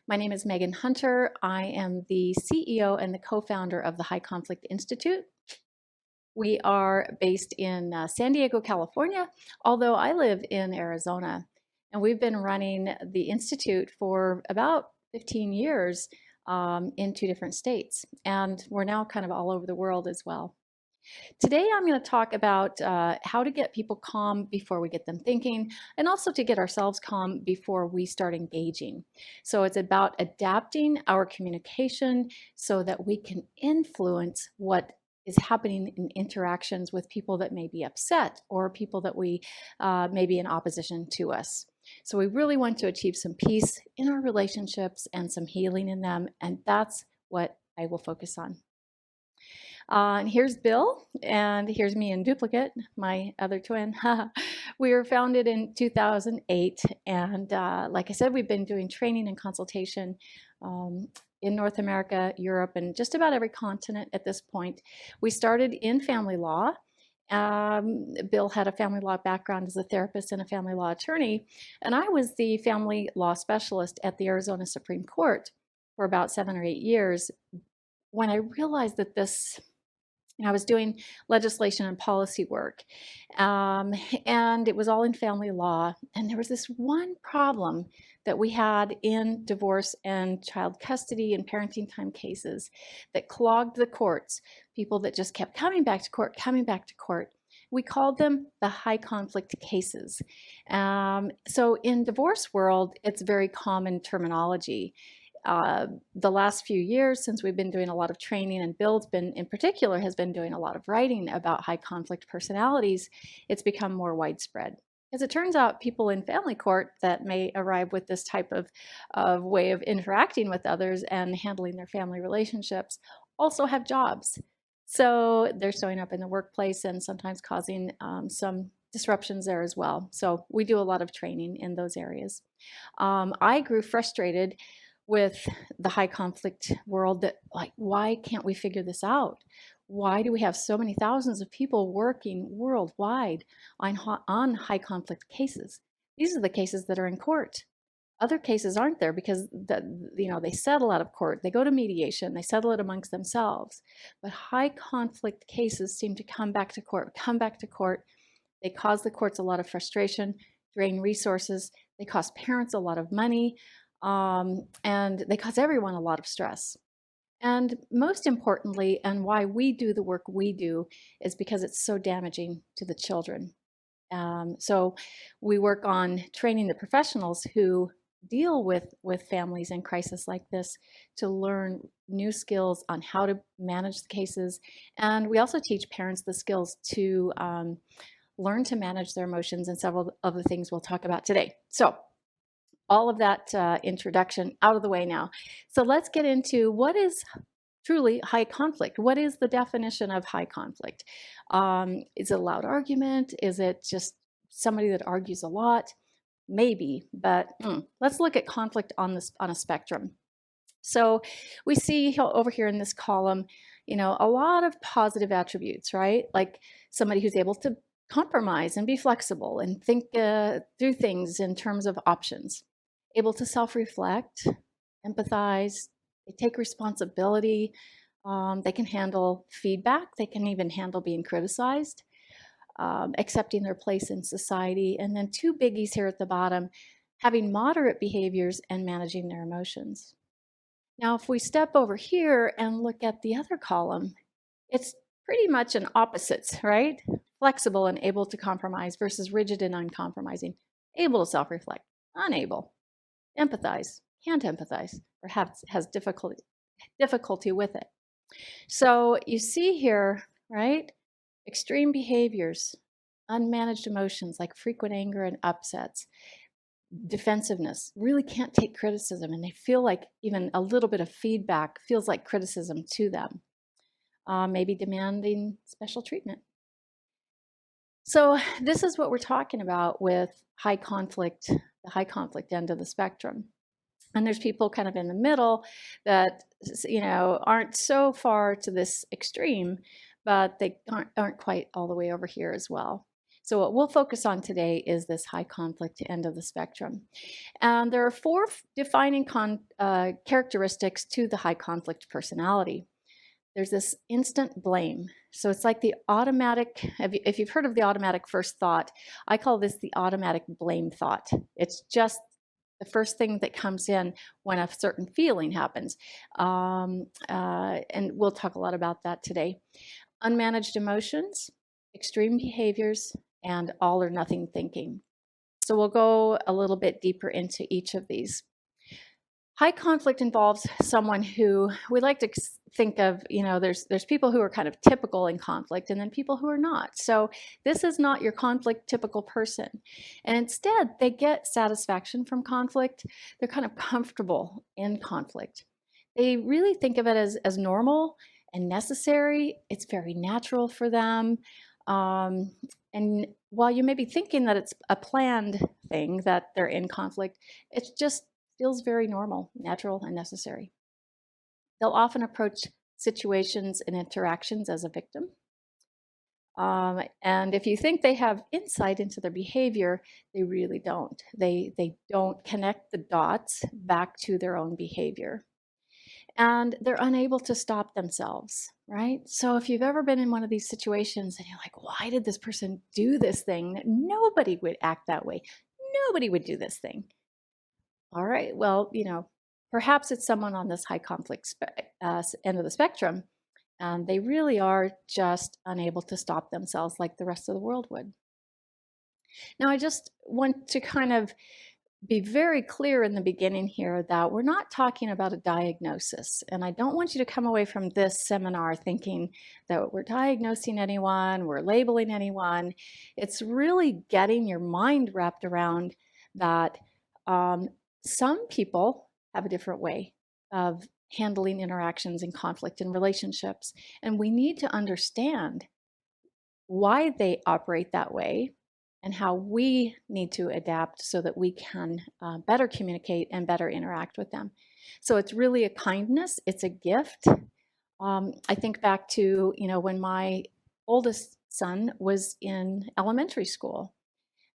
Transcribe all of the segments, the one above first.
My name is Megan Hunter. I am the CEO and the co-founder of the High Conflict Institute. We are based in San Diego, California, although I live in Arizona. And we've been running the Institute for about 15 years in 2 different states. And we're now kind of all over the world as well. Today, I'm going to talk about how to get people calm before we get them thinking, and also to get ourselves calm before we start engaging. So it's about adapting our communication so that we can influence what is happening in interactions with people that may be upset or people that we may be in opposition to us. So we really want to achieve some peace in our relationships and some healing in them, and that's what I will focus on. And here's Bill, and here's me in duplicate, my other twin. We were founded in 2008, and like I said, we've been doing training and consultation in North America, Europe, and just about every continent at this point. We started in family law. Bill had a family law background as a therapist and a family law attorney, and I was the family law specialist at the Arizona Supreme Court for about 7 or 8 years. When I realized that I was doing legislation and policy work, and it was all in family law. And there was this one problem that we had in divorce and child custody and parenting time cases that clogged the courts, people that just kept coming back to court, coming back to court. We called them the high conflict cases. So in divorce world, it's very common terminology. The last few years, since we've been doing a lot of training, and Bill's been in particular has been doing a lot of writing about high conflict personalities, it's become more widespread. As it turns out, people in family court that may arrive with this type of way of interacting with others and handling their family relationships also have jobs. So they're showing up in the workplace and sometimes causing some disruptions there as well. So we do a lot of training in those areas. I grew frustrated with the high conflict world that, like, why can't we figure this out? Why do we have so many thousands of people working worldwide on high conflict cases? These are the cases that are in court. Other cases aren't there because they settle out of court. They go to mediation. They settle it amongst themselves. But high conflict cases seem to come back to court, come back to court. They cause the courts a lot of frustration, drain resources. They cost parents a lot of money. And they cause everyone a lot of stress. And most importantly, and why we do the work we do, is because it's so damaging to the children. So we work on training the professionals who deal with families in crisis like this to learn new skills on how to manage the cases. And we also teach parents the skills to learn to manage their emotions and several of the things we'll talk about today. So all of that introduction out of the way now. So let's get into what is truly high conflict. What is the definition of high conflict? Is it a loud argument? Is it just somebody that argues a lot? Maybe, but let's look at conflict on a spectrum. So we see over here in this column, a lot of positive attributes, right? Like somebody who's able to compromise and be flexible and think through things in terms of options. Able to self-reflect, empathize, they take responsibility, they can handle feedback, they can even handle being criticized, accepting their place in society, and then 2 biggies here at the bottom, having moderate behaviors and managing their emotions. Now, if we step over here and look at the other column, it's pretty much an opposites, right? Flexible and able to compromise versus rigid and uncompromising. Able to self-reflect, unable. Empathize, can't empathize, or has difficulty with it. So you see here, right? Extreme behaviors, unmanaged emotions like frequent anger and upsets, defensiveness, really can't take criticism, and they feel like even a little bit of feedback feels like criticism to them. Maybe demanding special treatment. So this is what we're talking about with high conflict, the high conflict end of the spectrum. And there's people kind of in the middle that, aren't so far to this extreme, but they aren't quite all the way over here as well. So what we'll focus on today is this high conflict end of the spectrum. And there are four defining characteristics to the high conflict personality. There's this instant blame. So it's like the automatic, if you've heard of the automatic first thought, I call this the automatic blame thought. It's just the first thing that comes in when a certain feeling happens. And we'll talk a lot about that today. Unmanaged emotions, extreme behaviors, and all or nothing thinking. So we'll go a little bit deeper into each of these. High conflict involves someone who we like to think of, there's people who are kind of typical in conflict and then people who are not. So this is not your conflict typical person. And instead, they get satisfaction from conflict. They're kind of comfortable in conflict. They really think of it as normal and necessary. It's very natural for them. And while you may be thinking that it's a planned thing that they're in conflict, it's just feels very normal, natural, and necessary. They'll often approach situations and interactions as a victim. And if you think they have insight into their behavior, they really don't. They don't connect the dots back to their own behavior. And they're unable to stop themselves, right? So if you've ever been in one of these situations and you're like, why did this person do this thing? Nobody would act that way. Nobody would do this thing. All right, well, perhaps it's someone on this high conflict end of the spectrum, and they really are just unable to stop themselves like the rest of the world would. Now, I just want to kind of be very clear in the beginning here that we're not talking about a diagnosis. And I don't want you to come away from this seminar thinking that we're diagnosing anyone, we're labeling anyone. It's really getting your mind wrapped around that some people have a different way of handling interactions and conflict in relationships. And we need to understand why they operate that way and how we need to adapt so that we can better communicate and better interact with them. So it's really a kindness, it's a gift. I think back to, when my oldest son was in elementary school.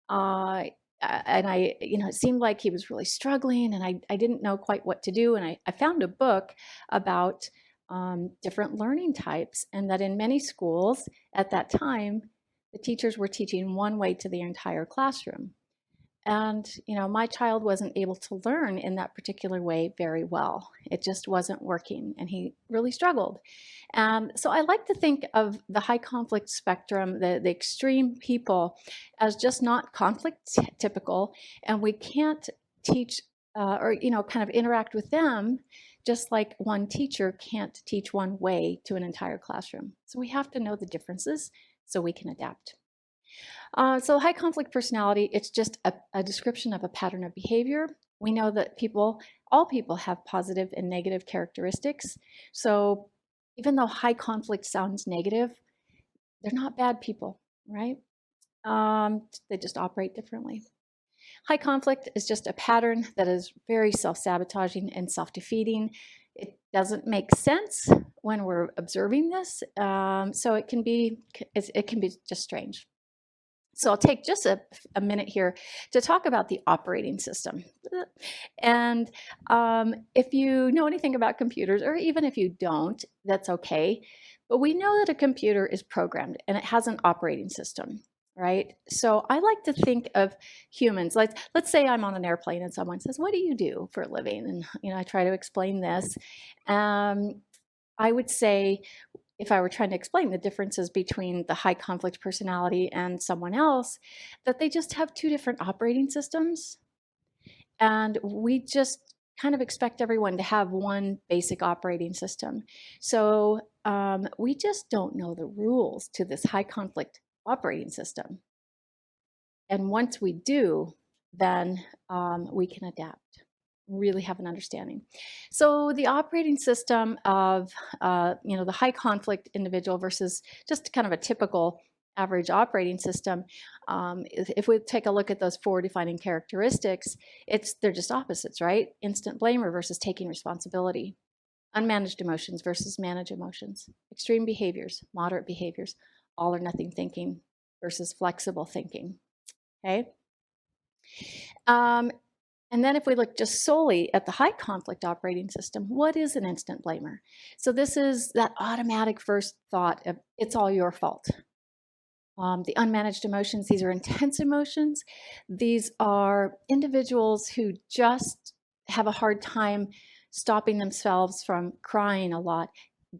And it seemed like he was really struggling and I didn't know quite what to do. And I found a book about different learning types, and that in many schools at that time, the teachers were teaching one way to the entire classroom. And, my child wasn't able to learn in that particular way very well. It just wasn't working, and he really struggled. So I like to think of the high conflict spectrum, the extreme people, as just not conflict typical, and we can't teach or, kind of interact with them just like one teacher can't teach one way to an entire classroom. So we have to know the differences so we can adapt. So high conflict personality, it's just a description of a pattern of behavior. We know that all people have positive and negative characteristics. So even though high conflict sounds negative, they're not bad people, right? They just operate differently. High conflict is just a pattern that is very self-sabotaging and self-defeating. It doesn't make sense when we're observing this, so it can be just strange. So I'll take just a minute here to talk about the operating system. And if you know anything about computers, or even if you don't, that's okay. But we know that a computer is programmed and it has an operating system, right? So I like to think of humans. Let's say I'm on an airplane and someone says, "What do you do for a living?" And I try to explain this. I would say, if I were trying to explain the differences between the high conflict personality and someone else, that they just have two different operating systems. And we just kind of expect everyone to have one basic operating system. So we just don't know the rules to this high conflict operating system. And once we do, then we can adapt, really have an understanding. So the operating system of the high conflict individual versus just kind of a typical average operating system, if we take a look at those four defining characteristics, they're just opposites, right? Instant blamer versus taking responsibility. Unmanaged emotions versus managed emotions. Extreme behaviors, moderate behaviors, all or nothing thinking. versus flexible thinking, okay? Um, and then if we look just solely at the high conflict operating system, what is an instant blamer? So this is that automatic first thought of it's all your fault. The unmanaged emotions, these are intense emotions. These are individuals who just have a hard time stopping themselves from crying a lot,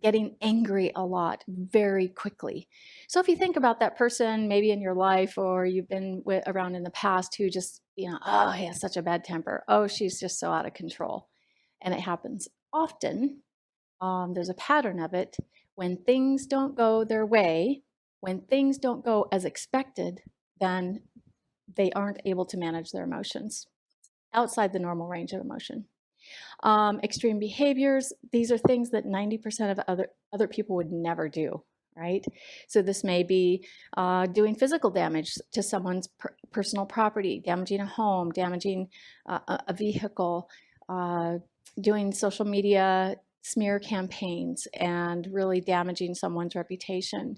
getting angry a lot very quickly. So if you think about that person maybe in your life or you've been around in the past who just, oh, he has such a bad temper. Oh, she's just so out of control. And it happens often. There's a pattern of it. When things don't go their way, when things don't go as expected, then they aren't able to manage their emotions outside the normal range of emotion. Extreme behaviors, these are things that 90% of other people would never do, right? So this may be doing physical damage to someone's personal property, damaging a home, damaging a vehicle, doing social media smear campaigns and really damaging someone's reputation.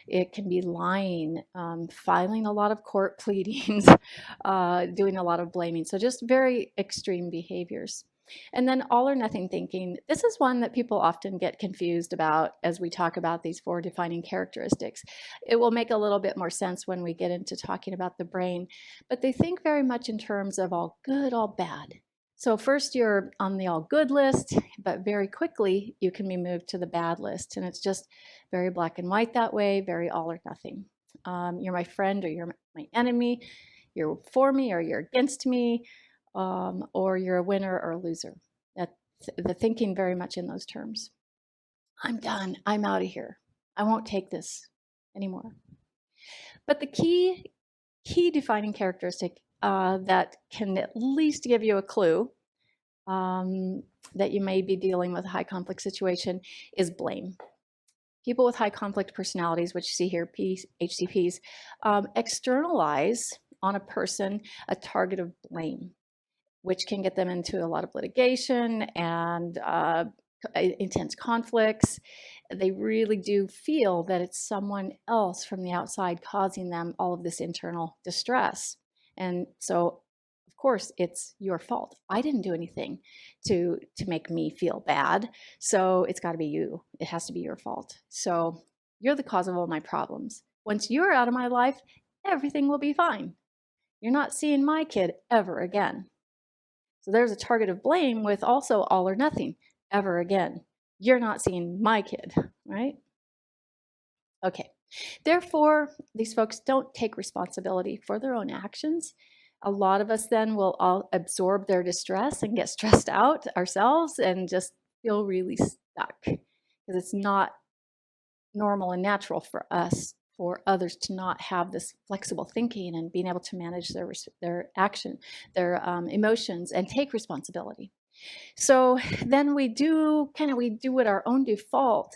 It can be lying, filing a lot of court pleadings, doing a lot of blaming. So just very extreme behaviors. And then all or nothing thinking. This is one that people often get confused about as we talk about these 4 defining characteristics. It will make a little bit more sense when we get into talking about the brain, but they think very much in terms of all good, all bad. So first you're on the all good list, but very quickly you can be moved to the bad list. And it's just very black and white that way, very all or nothing. You're my friend or you're my enemy, you're for me or you're against me, or you're a winner or a loser. That's the thinking very much in those terms. I'm done, I'm out of here. I won't take this anymore. But the key defining characteristic that can at least give you a clue that you may be dealing with a high conflict situation is blame. People with high conflict personalities, which you see here, HCPs, externalize on a person a target of blame, which can get them into a lot of litigation and intense conflicts. They really do feel that it's someone else from the outside causing them all of this internal distress. And so, of course, it's your fault. I didn't do anything to make me feel bad. So it's got to be you. It has to be your fault. So you're the cause of all my problems. Once you're out of my life, everything will be fine. You're not seeing my kid ever again. So there's a target of blame with also all or nothing, ever again. You're not seeing my kid, right? Okay. Therefore, these folks don't take responsibility for their own actions. A lot of us then will all absorb their distress and get stressed out ourselves and just feel really stuck because it's not normal and natural for us, for others to not have this flexible thinking and being able to manage their action, their emotions, and take responsibility. So then we do what our own default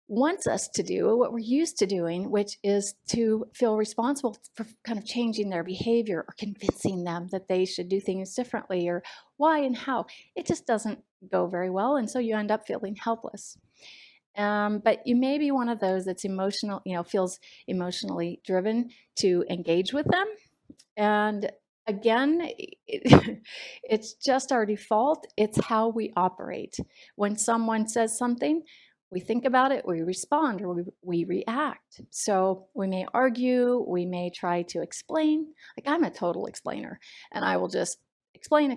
wants us to do, what we're used to doing, which is to feel responsible for kind of changing their behavior or convincing them that they should do things differently or why and how. It just doesn't go very well, and so you end up feeling helpless. But you may be one of those that's emotional, feels emotionally driven to engage with them. And again, it's just our default. It's how we operate. When someone says something, we think about it, we respond, or we react. So we may argue, we may try to explain. Like I'm a total explainer, and I will just explain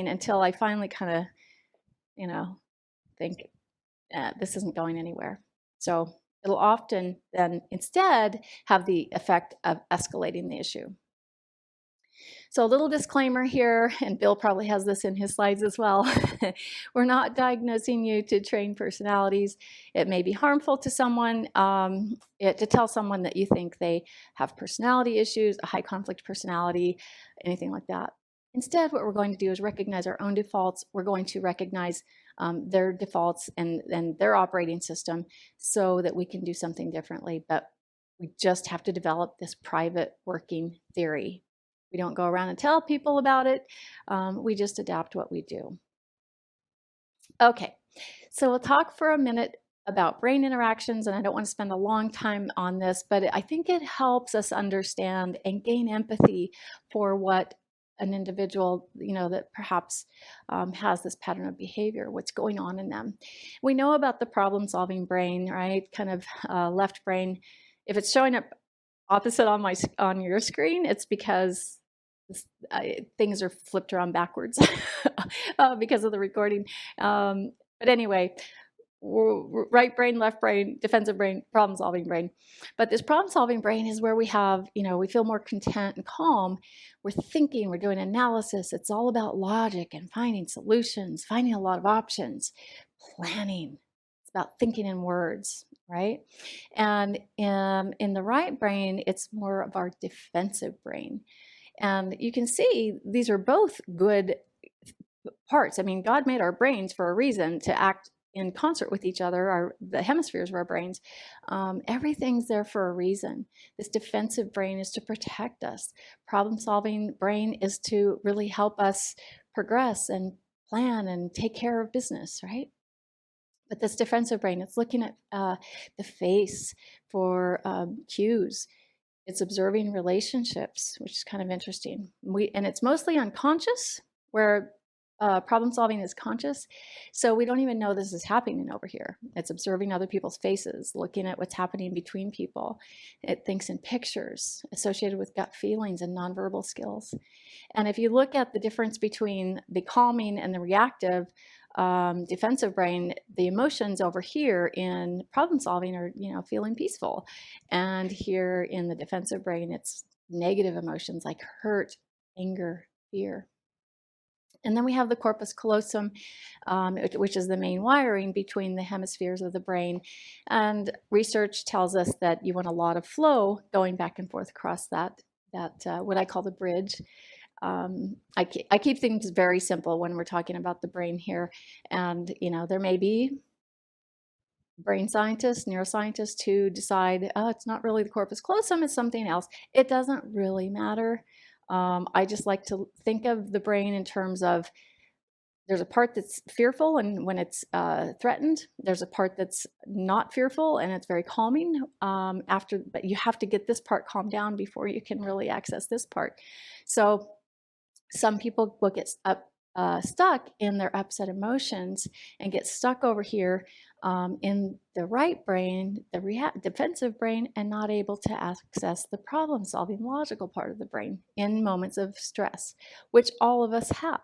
until I finally kind of, think this isn't going anywhere. So it'll often then instead have the effect of escalating the issue. So a little disclaimer here, and Bill probably has this in his slides as well. We're not diagnosing you to train personalities. It may be harmful to someone to tell someone that you think they have personality issues, a high conflict personality, anything like that. Instead, what we're going to do is recognize our own defaults. We're going to recognize their defaults and their operating system so that we can do something differently. But we just have to develop this private working theory. We don't go around and tell people about it. We just adapt what we do. Okay, so we'll talk for a minute about brain interactions, and I don't want to spend a long time on this, but I think it helps us understand and gain empathy for what an individual, that perhaps has this pattern of behavior, what's going on in them. We know about the problem-solving brain, right? Kind of left brain. If it's showing up opposite on your screen, it's because things are flipped around backwards because of the recording. But anyway, right brain, left brain, defensive brain, problem-solving brain. But this problem-solving brain is where we have, we feel more content and calm. We're thinking, we're doing analysis. It's all about logic and finding solutions, finding a lot of options, planning. It's about thinking in words, right? And in the right brain, it's more of our defensive brain. And you can see these are both good parts. I mean, God made our brains for a reason to act in concert with each other, the hemispheres of our brains. Everything's there for a reason. This defensive brain is to protect us. Problem-solving brain is to really help us progress and plan and take care of business, right? But this defensive brain, it's looking at the face for cues. It's observing relationships, which is kind of interesting. And it's mostly unconscious, where problem solving is conscious. So we don't even know this is happening over here. It's observing other people's faces, looking at what's happening between people. It thinks in pictures associated with gut feelings and nonverbal skills. And if you look at the difference between the calming and the reactive defensive brain, the emotions over here in problem solving are, feeling peaceful. And here in the defensive brain, it's negative emotions like hurt, anger, fear. And then we have the corpus callosum, which is the main wiring between the hemispheres of the brain. And research tells us that you want a lot of flow going back and forth across that what I call the bridge. I keep things very simple when we're talking about the brain here. And, there may be brain scientists, neuroscientists who decide, oh, it's not really the corpus callosum, it's something else. It doesn't really matter. I just like to think of the brain in terms of there's a part that's fearful and when it's threatened. There's a part that's not fearful and it's very calming but you have to get this part calmed down before you can really access this part. So some people will get stuck in their upset emotions and get stuck over here in the right brain, the defensive brain, and not able to access the problem-solving logical part of the brain in moments of stress, which all of us have.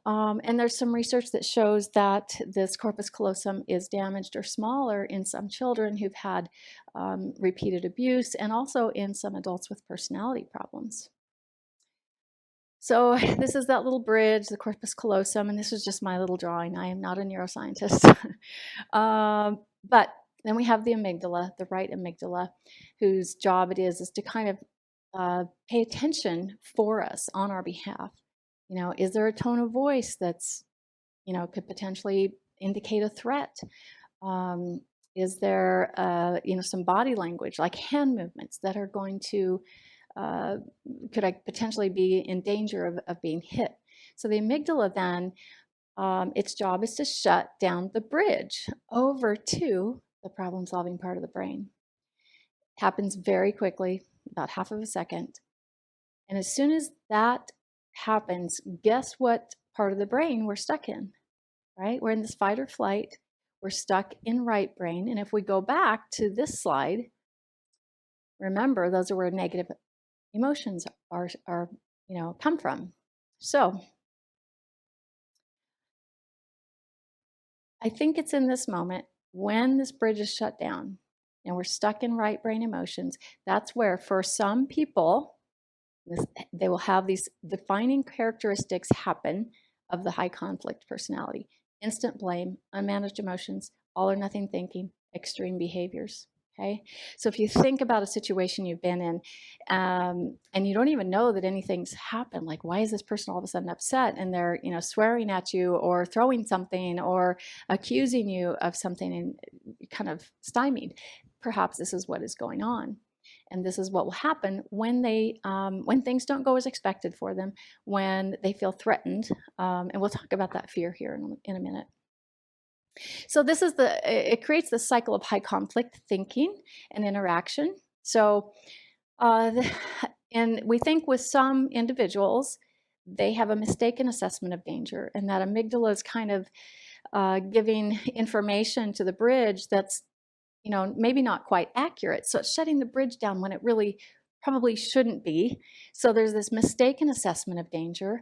And there's some research that shows that this corpus callosum is damaged or smaller in some children who've had repeated abuse, and also in some adults with personality problems. So this is that little bridge, the corpus callosum, and this is just my little drawing. I am not a neuroscientist. But then we have the amygdala, the right amygdala, whose job it is to kind of pay attention for us on our behalf. Is there a tone of voice that's, could potentially indicate a threat? Is there, some body language, like hand movements that are going to could I potentially be in danger of being hit? So the amygdala then, its job is to shut down the bridge over to the problem-solving part of the brain. It happens very quickly, about half of a second. And as soon as that happens, guess what part of the brain we're stuck in, right? We're in this fight or flight. We're stuck in right brain. And if we go back to this slide, remember, those are where negative emotions are come from. So I think it's in this moment when this bridge is shut down and we're stuck in right brain emotions, that's where for some people, they will have these defining characteristics happen of the high conflict personality: instant blame, unmanaged emotions, all or nothing thinking, extreme behaviors. Okay, so if you think about a situation you've been in and you don't even know that anything's happened, like why is this person all of a sudden upset, and they're swearing at you or throwing something or accusing you of something and kind of stymied, perhaps this is what is going on. And this is what will happen when when things don't go as expected for them, when they feel threatened. And we'll talk about that fear here in a minute. So this is it creates this cycle of high conflict thinking and interaction. So, the, and we think with some individuals, they have a mistaken assessment of danger, and that amygdala is kind of giving information to the bridge that's, maybe not quite accurate. So it's shutting the bridge down when it really probably shouldn't be. So there's this mistaken assessment of danger.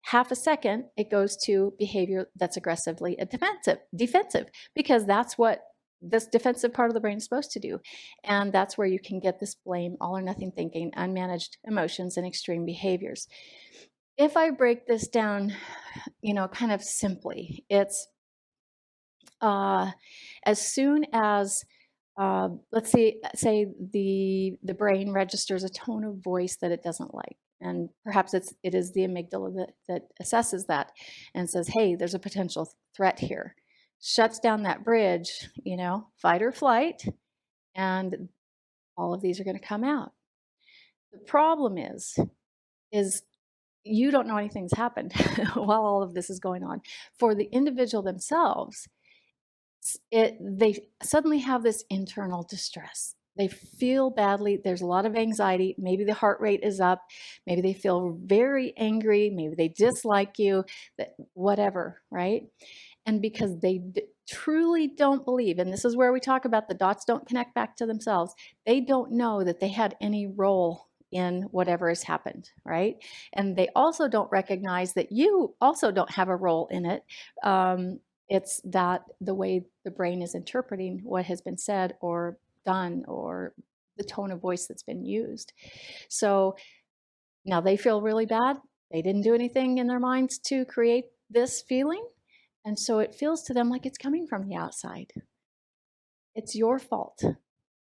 Half a second, it goes to behavior that's aggressively defensive, because that's what this defensive part of the brain is supposed to do. And that's where you can get this blame, all or nothing thinking, unmanaged emotions, and extreme behaviors. If I break this down, kind of simply, it's as soon as let's say the brain registers a tone of voice that it doesn't like, and perhaps it is the amygdala that assesses that and says, hey, there's a potential threat here, shuts down that bridge, fight or flight, and all of these are going to come out. The problem is you don't know anything's happened while all of this is going on. For the individual themselves, they suddenly have this internal distress. They feel badly. There's a lot of anxiety. Maybe the heart rate is up. Maybe they feel very angry. Maybe they dislike you, whatever, right? And because they truly don't believe, and this is where we talk about the dots don't connect back to themselves, they don't know that they had any role in whatever has happened, right? And they also don't recognize that you also don't have a role in it. It's that the way the brain is interpreting what has been said or done, or the tone of voice that's been used. So now they feel really bad. They didn't do anything in their minds to create this feeling. And so it feels to them like it's coming from the outside. It's your fault.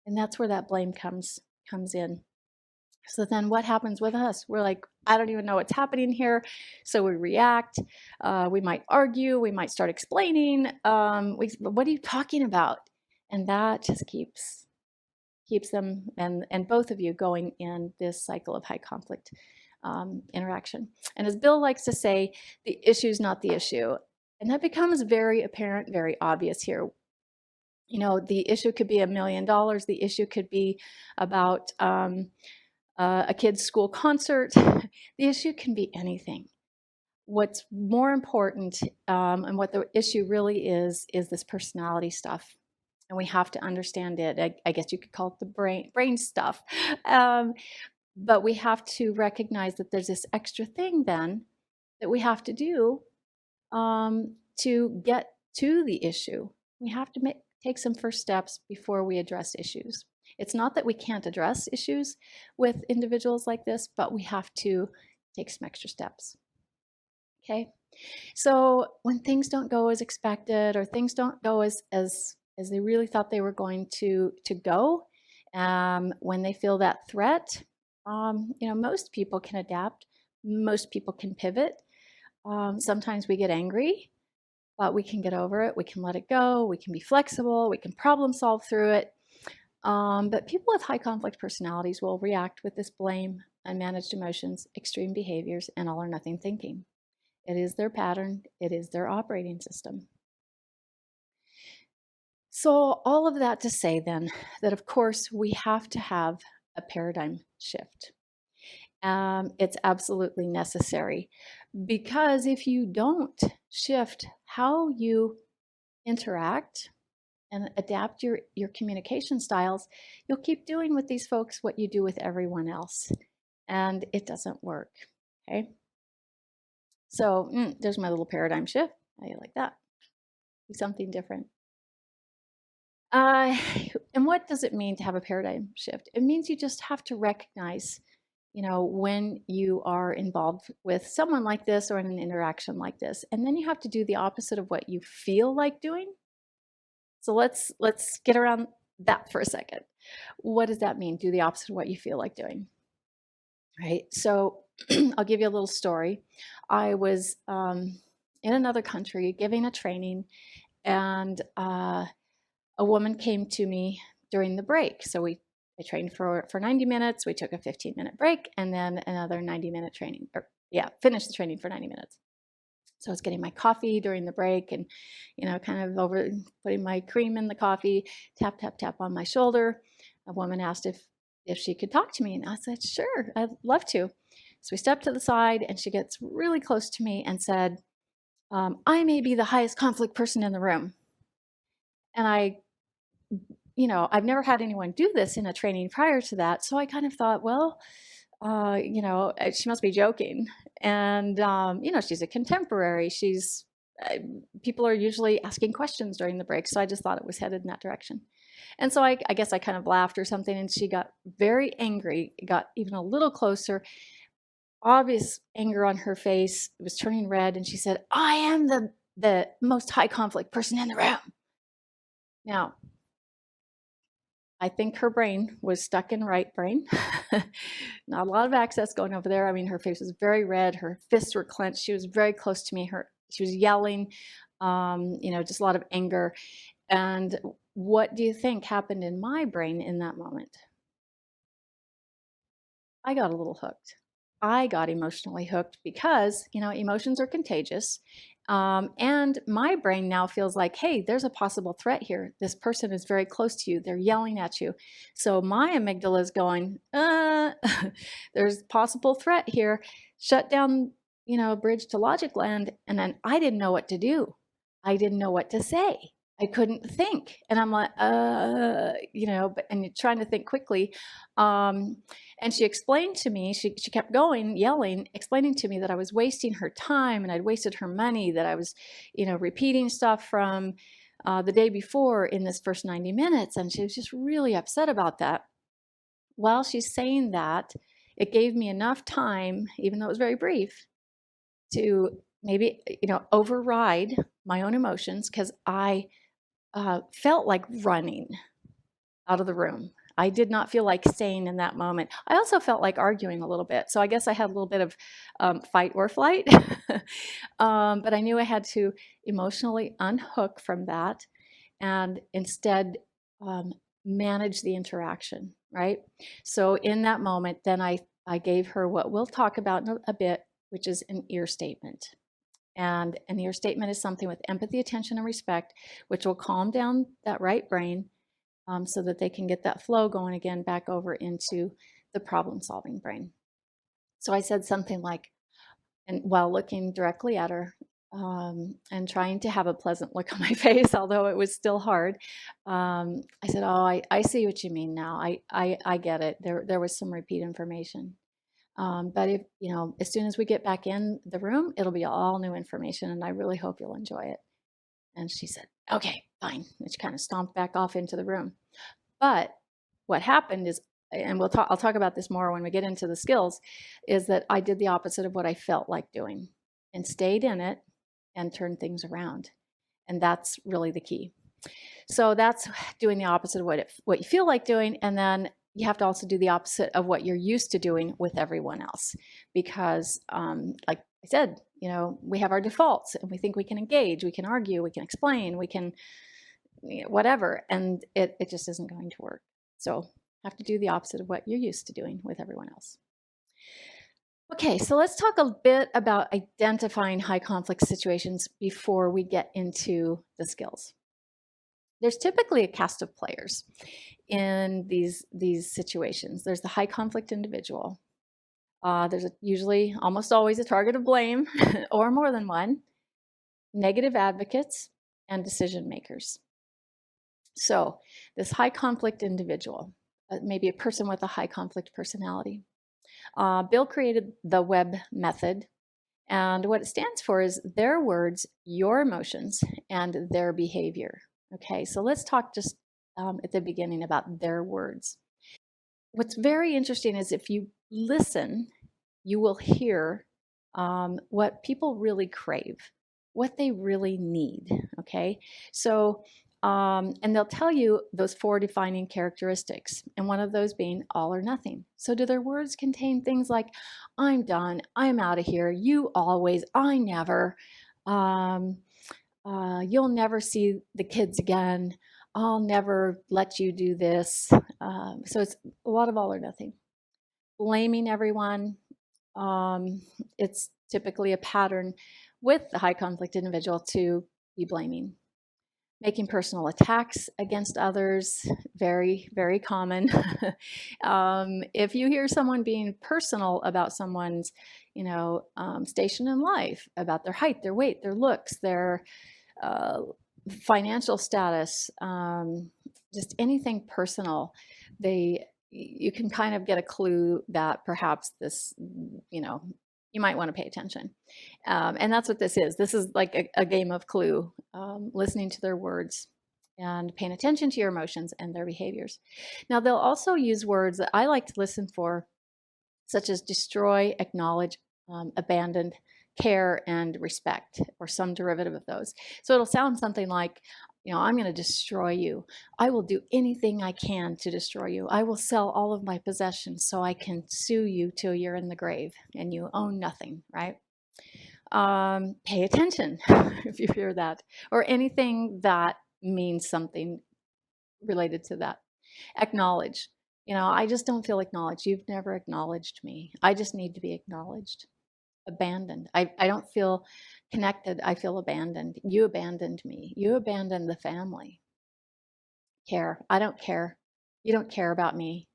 And that's where that blame comes in. So then what happens with us? We're like, I don't even know what's happening here. So we react. We might argue. We might start explaining. What are you talking about? And that just keeps them and both of you going in this cycle of high conflict interaction. And as Bill likes to say, the issue is not the issue. And that becomes very apparent, very obvious here. The issue could be $1 million. The issue could be about a kid's school concert. The issue can be anything. What's more important, and what the issue really is this personality stuff. And we have to understand it. I guess you could call it the brain stuff. But we have to recognize that there's this extra thing then that we have to do to get to the issue. We have to take some first steps before we address issues. It's not that we can't address issues with individuals like this, but we have to take some extra steps. Okay? So when things don't go as expected, or things don't go as they really thought they were going to go, when they feel that threat, most people can adapt. Most people can pivot. Sometimes we get angry, but we can get over it. We can let it go. We can be flexible. We can problem solve through it. But people with high conflict personalities will react with this blame, unmanaged emotions, extreme behaviors, and all or nothing thinking. It is their pattern. It is their operating system. So all of that to say then that, of course, we have to have a paradigm shift. It's absolutely necessary, because if you don't shift how you interact and adapt your communication styles, you'll keep doing with these folks what you do with everyone else, and it doesn't work. Okay, so there's my little paradigm shift. How do you like that? Do something different. And what does it mean to have a paradigm shift? It means you just have to recognize, when you are involved with someone like this or in an interaction like this, and then you have to do the opposite of what you feel like doing. So let's get around that for a second. What does that mean? Do the opposite of what you feel like doing, right? So I'll give you a little story. I was in another country giving a training, and a woman came to me during the break. So I trained for 90 minutes. We took a 15-minute break, and then another 90-minute training. Finished the training for 90 minutes. So I was getting my coffee during the break and, kind of over putting my cream in the coffee, tap, tap, tap on my shoulder. A woman asked if she could talk to me, and I said, sure, I'd love to. So we stepped to the side, and she gets really close to me and said, I may be the highest conflict person in the room. And I've never had anyone do this in a training prior to that. So I kind of thought, well, she must be joking. And, she's a contemporary. People are usually asking questions during the break. So I just thought it was headed in that direction. And so I guess I kind of laughed or something, and she got very angry, got even a little closer, obvious anger on her face. It was turning red. And she said, I am the most high conflict person in the room. Now, I think her brain was stuck in right brain. Not a lot of access going over there. I mean, her face was very red. Her fists were clenched. She was very close to me. She was yelling, just a lot of anger. And what do you think happened in my brain in that moment? I got a little hooked. I got emotionally hooked because, emotions are contagious. And my brain now feels like, hey, there's a possible threat here. This person is very close to you. They're yelling at you. So my amygdala is going, there's possible threat here. Shut down, bridge to logic land. And then I didn't know what to do. I didn't know what to say. I couldn't think. And I'm like, and you're trying to think quickly. And she explained to me, she kept going, yelling, explaining to me that I was wasting her time and I'd wasted her money, that I was, repeating stuff from the day before in this first 90 minutes. And she was just really upset about that. While she's saying that, it gave me enough time, even though it was very brief, to maybe, override my own emotions, because I felt like running out of the room. I did not feel like staying in that moment. I also felt like arguing a little bit. So I guess I had a little bit of fight or flight. But I knew I had to emotionally unhook from that and instead manage the interaction, right? So in that moment, then I gave her what we'll talk about in a bit, which is an ear statement. And an ear statement is something with empathy, attention, and respect, which will calm down that right brain so that they can get that flow going again back over into the problem-solving brain. So I said something like, and while looking directly at her and trying to have a pleasant look on my face, although it was still hard, I said, oh, I see what you mean now. I get it. There was some repeat information. But if, as soon as we get back in the room, it'll be all new information, and I really hope you'll enjoy it. And she said, okay, fine. And she kind of stomped back off into the room. But what happened is, and I'll talk about this more when we get into the skills, is that I did the opposite of what I felt like doing and stayed in it and turned things around. And that's really the key. So that's doing the opposite of what you feel like doing. And then you have to also do the opposite of what you're used to doing with everyone else. Because like I said, we have our defaults and we think we can engage, we can argue, we can explain, we can whatever. And it just isn't going to work. So have to do the opposite of what you're used to doing with everyone else. Okay, so let's talk a bit about identifying high conflict situations before we get into the skills. There's typically a cast of players in these situations. There's the high conflict individual. There's usually almost always a target of blame or more than one, negative advocates, and decision makers. So this high conflict individual, maybe a person with a high conflict personality. Bill created the WEB method, and what it stands for is their words, your emotions, and their behavior. Okay, so let's talk just at the beginning about their words. What's very interesting is if you listen, you will hear what people really crave, what they really need. Okay, so and they'll tell you those 4 defining characteristics, and one of those being all or nothing. So do their words contain things like, I'm done, I'm out of here, you always, I never, you'll never see the kids again, I'll never let you do this. So it's a lot of all or nothing. Blaming everyone. It's typically a pattern with the high conflict individual to be blaming. Making personal attacks against others, very, very common. If you hear someone being personal about someone's, station in life, about their height, their weight, their looks, their financial status, just anything personal, you can kind of get a clue that perhaps this, you might want to pay attention. And that's what this is. This is like a game of Clue, listening to their words and paying attention to your emotions and their behaviors. Now, they'll also use words that I like to listen for, such as destroy, acknowledge, abandon, care, and respect, or some derivative of those. So it'll sound something like, I'm going to destroy you. I will do anything I can to destroy you. I will sell all of my possessions so I can sue you till you're in the grave and you own nothing, right? Pay attention if you hear that, or anything that means something related to that. Acknowledge. I just don't feel acknowledged. You've never acknowledged me. I just need to be acknowledged. Abandoned. I don't feel connected. I feel abandoned. You abandoned me. You abandoned the family. Care. I don't care. You don't care about me.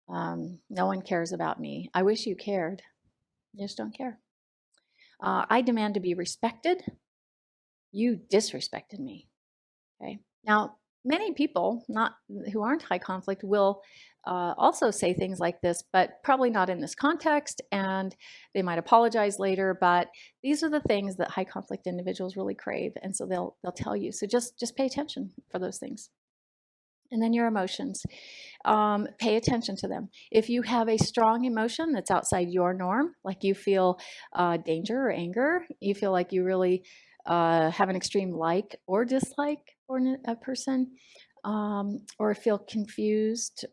No one cares about me. I wish you cared. You just don't care. I demand to be respected. You disrespected me. Okay. Now, many people who aren't high conflict will also say things like this, but probably not in this context, and they might apologize later. But these are the things that high conflict individuals really crave, and so they'll tell you. So just pay attention for those things. And then your emotions, pay attention to them. If you have a strong emotion that's outside your norm, like you feel danger or anger, you feel like you really have an extreme like or dislike for a person, or feel confused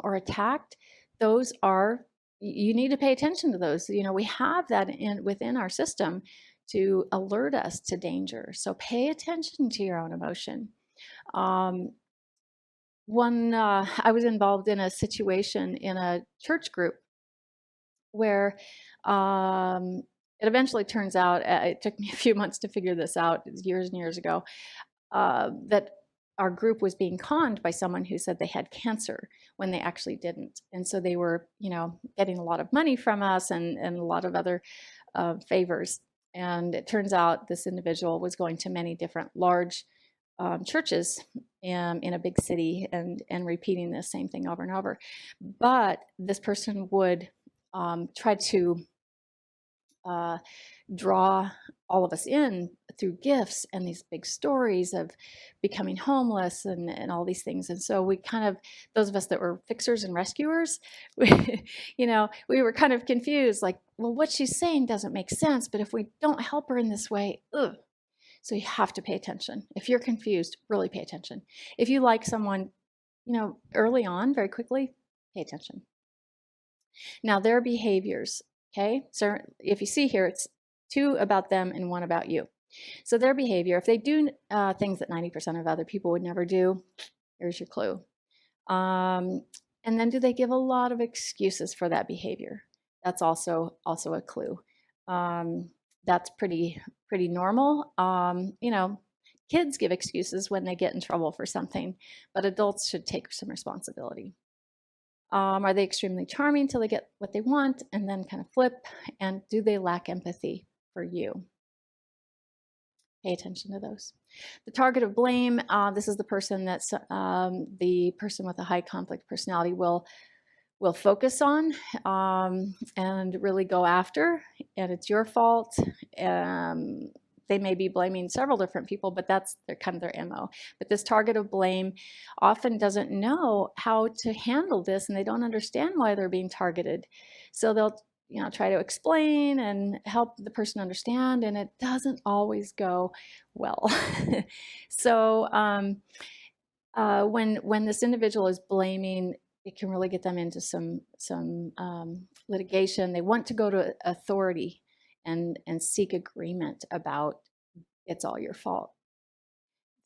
or attacked, you need to pay attention to those. We have that within our system to alert us to danger. So pay attention to your own emotion. I was involved in a situation in a church group where it eventually turns out, it took me a few months to figure this out, years and years ago, that our group was being conned by someone who said they had cancer when they actually didn't. And so they were, getting a lot of money from us and a lot of other favors. And it turns out this individual was going to many different large churches in a big city and repeating the same thing over and over. But this person would try to draw all of us in through gifts and these big stories of becoming homeless and all these things. And so we kind of, those of us that were fixers and rescuers, we were kind of confused, like, well, what she's saying doesn't make sense, but if we don't help her in this way, So you have to pay attention. If you're confused, really pay attention. If you like someone, early on, very quickly, pay attention. Now, their behaviors, okay? So if you see here, it's 2 about them and 1 about you. So their behavior, if they do things that 90% of other people would never do, here's your clue. And then do they give a lot of excuses for that behavior? That's also a clue. That's pretty normal. Kids give excuses when they get in trouble for something, but adults should take some responsibility. Are they extremely charming till they get what they want and then kind of flip? And do they lack empathy for you? Pay attention to those. The target of blame, this is the person that's the person with a high conflict personality will focus on and really go after, and it's your fault. They may be blaming several different people, but that's their MO. But this target of blame often doesn't know how to handle this, and they don't understand why they're being targeted. So they'll try to explain and help the person understand, and it doesn't always go well. So when this individual is blaming, it can really get them into some litigation. They want to go to authority and seek agreement about it's all your fault.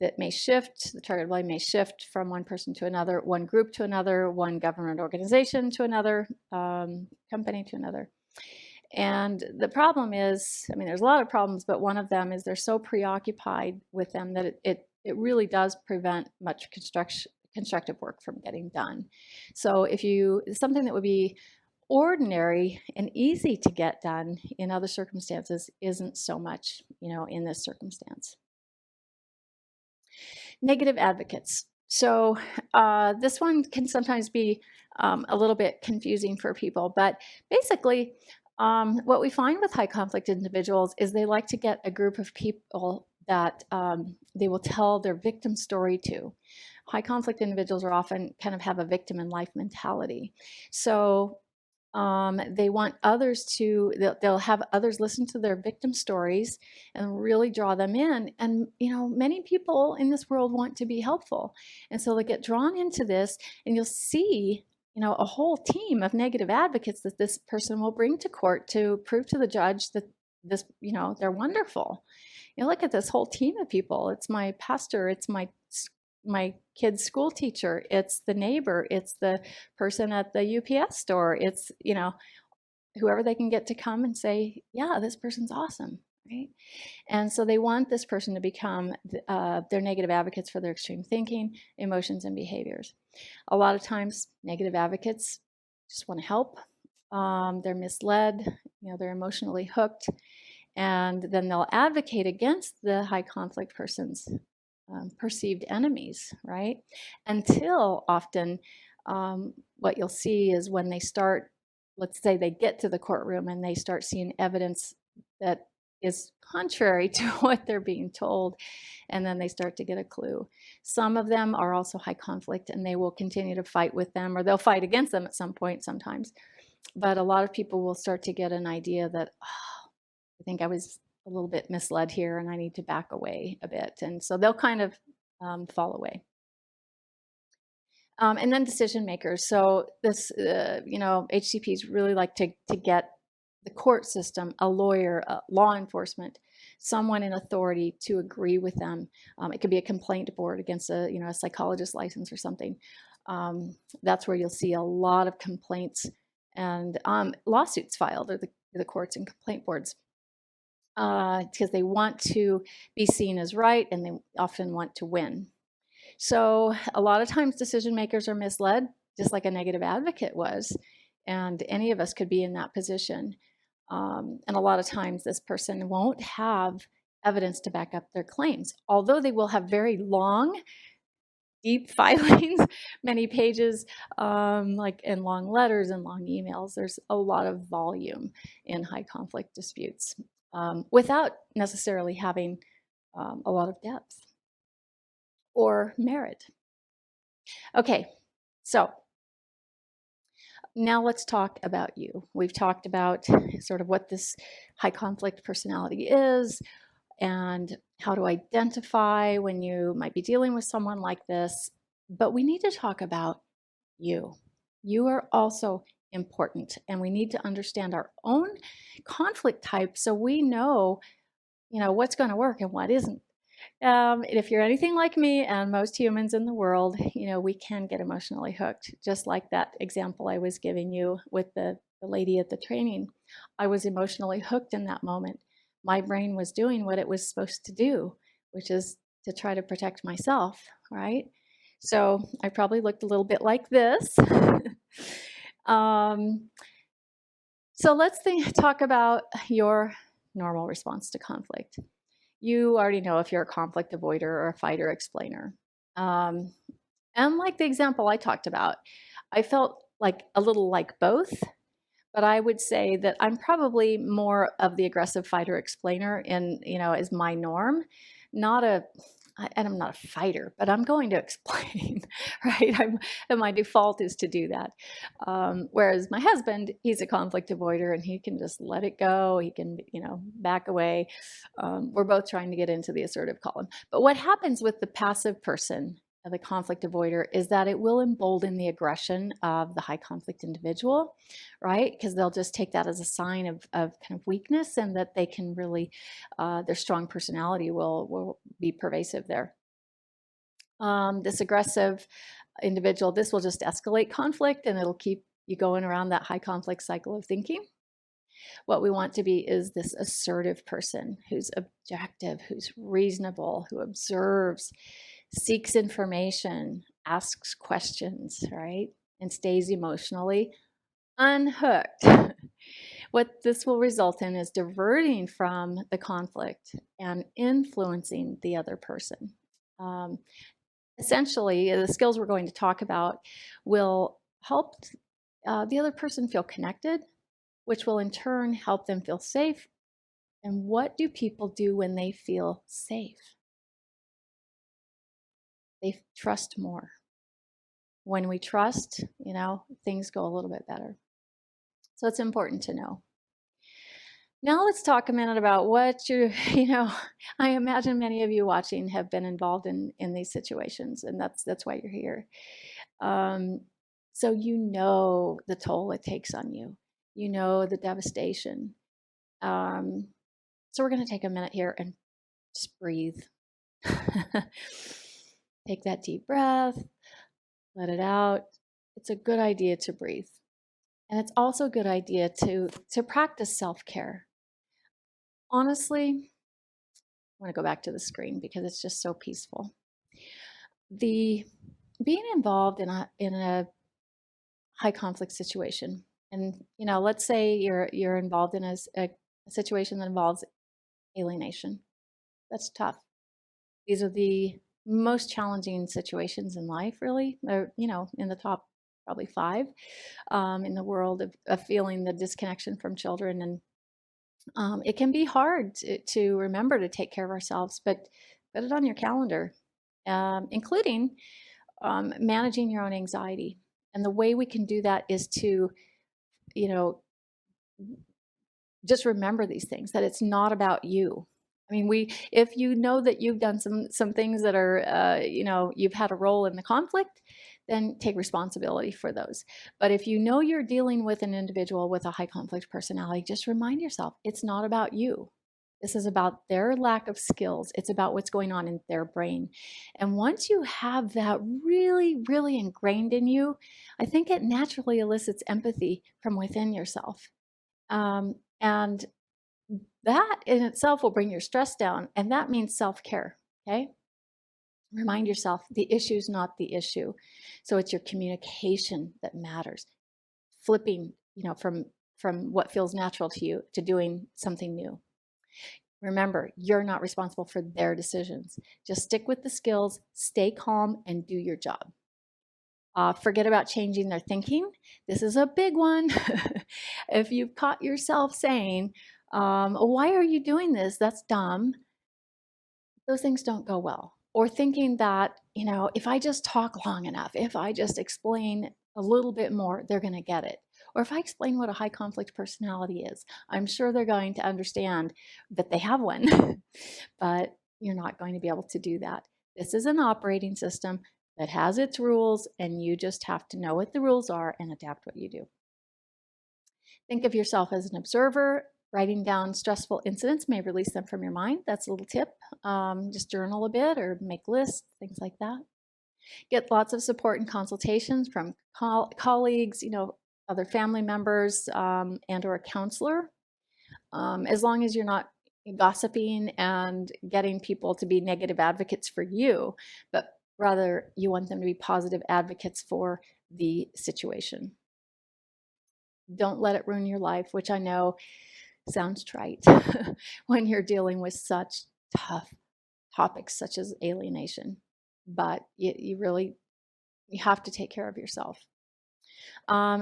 That may shift, the target of blame may shift from one person to another, one group to another, one government organization to another, company to another. And the problem is, I mean, there's a lot of problems, but one of them is they're so preoccupied with them that it really does prevent much constructive work from getting done. So if you, something that would be ordinary and easy to get done in other circumstances isn't so much, in this circumstance. Negative advocates. So this one can sometimes be a little bit confusing for people, but basically what we find with high conflict individuals is they like to get a group of people that they will tell their victim story to. High conflict individuals are often kind of have a victim in life mentality. So they want others to, they'll have others listen to their victim stories and really draw them in. And, many people in this world want to be helpful. And so they get drawn into this, and you'll see, a whole team of negative advocates that this person will bring to court to prove to the judge that this, they're wonderful. Look at this whole team of people. It's my pastor, it's my kid's school teacher, it's the neighbor, it's the person at the UPS store, it's, whoever they can get to come and say, yeah, this person's awesome, right? And so they want this person to become their negative advocates for their extreme thinking, emotions, and behaviors. A lot of times, negative advocates just want to help. They're misled, they're emotionally hooked, and then they'll advocate against the high conflict person's perceived enemies, right? Until often what you'll see is when they start, let's say they get to the courtroom and they start seeing evidence that is contrary to what they're being told, and then they start to get a clue. Some of them are also high conflict, and they will continue to fight with them, or they'll fight against them at some point sometimes. But a lot of people will start to get an idea that, oh, I think I was a little bit misled here and I need to back away a bit. And so they'll kind of fall away. And then decision makers. So this, HCPs really like to get the court system, a lawyer, law enforcement, someone in authority to agree with them. It could be a complaint board against a psychologist license or something. That's where you'll see a lot of complaints and lawsuits filed, or the courts and complaint boards, because they want to be seen as right, and they often want to win. So a lot of times decision makers are misled, just like a negative advocate was, and any of us could be in that position. And a lot of times this person won't have evidence to back up their claims, although they will have very long, deep filings, many pages, like in long letters and long emails. There's a lot of volume in high conflict disputes without necessarily having a lot of depth or merit. Okay, so now let's talk about you. We've talked about sort of what this high conflict personality is and how to identify when you might be dealing with someone like this, but we need to talk about you. You are also important, and we need to understand our own conflict type so we know, what's going to work and what isn't. If you're anything like me and most humans in the world, we can get emotionally hooked, just like that example I was giving you with the lady at the training. I was emotionally hooked in that moment. My brain was doing what it was supposed to do, which is to try to protect myself, right? So I probably looked a little bit like this. So let's talk about your normal response to conflict. You already know if you're a conflict avoider or a fighter explainer. And like the example I talked about, I felt like a little like both, but I would say that I'm probably more of the aggressive fighter explainer is my norm, and I'm not a fighter, but I'm going to explain, right? And my default is to do that. Whereas my husband, he's a conflict avoider, and he can just let it go. He can, back away. We're both trying to get into the assertive column. But what happens with the passive person, the conflict avoider, is that it will embolden the aggression of the high conflict individual, right? Because they'll just take that as a sign of kind of weakness, and that they can really, their strong personality will be pervasive there. This aggressive individual, this will just escalate conflict, and it'll keep you going around that high conflict cycle of thinking. What we want to be is this assertive person who's objective, who's reasonable, who observes, seeks information, asks questions, right? And stays emotionally unhooked. What this will result in is diverting from the conflict and influencing the other person. Um, Essentially, the skills we're going to talk about will help the other person feel connected, which will in turn help them feel safe. And what do people do when they feel safe? They trust more. When we trust, things go a little bit better. So it's important to know. Now let's talk a minute about what I imagine many of you watching have been involved in these situations, and that's why you're here. So you know the toll it takes on you. You know the devastation. So we're going to take a minute here and just breathe. Take that deep breath, let it out. It's a good idea to breathe. And it's also a good idea to practice self-care. Honestly, I want to go back to the screen because it's just so peaceful. The being involved in a high conflict situation, and let's say you're involved in a situation that involves alienation. That's tough. These are the most challenging situations in life, really. They're, in the top probably 5 in the world of feeling the disconnection from children. And it can be hard to remember to take care of ourselves, but put it on your calendar, including managing your own anxiety. And the way we can do that is to, just remember these things, that it's not about you. I mean, if you know that you've done some things that are, you've had a role in the conflict, then take responsibility for those. But if you know you're dealing with an individual with a high conflict personality, just remind yourself, it's not about you. This is about their lack of skills. It's about what's going on in their brain. And once you have that really, really ingrained in you, I think it naturally elicits empathy from within yourself. And that in itself will bring your stress down, and that means self-care, okay? Remind yourself the issue is not the issue. So it's your communication that matters. Flipping, from what feels natural to you to doing something new. Remember, you're not responsible for their decisions. Just stick with the skills, stay calm, and do your job. Forget about changing their thinking. This is a big one. If you've caught yourself saying, why are you doing this? That's dumb. Those things don't go well. Or thinking that, if I just talk long enough, if I just explain a little bit more, they're going to get it. Or if I explain what a high conflict personality is, I'm sure they're going to understand that they have one. But you're not going to be able to do that. This is an operating system that has its rules, and you just have to know what the rules are and adapt what you do. Think of yourself as an observer. Writing down stressful incidents may release them from your mind. That's a little tip. Just journal a bit or make lists, things like that. Get lots of support and consultations from colleagues, other family members, and or a counselor. As long as you're not gossiping and getting people to be negative advocates for you, but rather you want them to be positive advocates for the situation. Don't let it ruin your life, which I know sounds trite when you're dealing with such tough topics such as alienation. But you have to take care of yourself.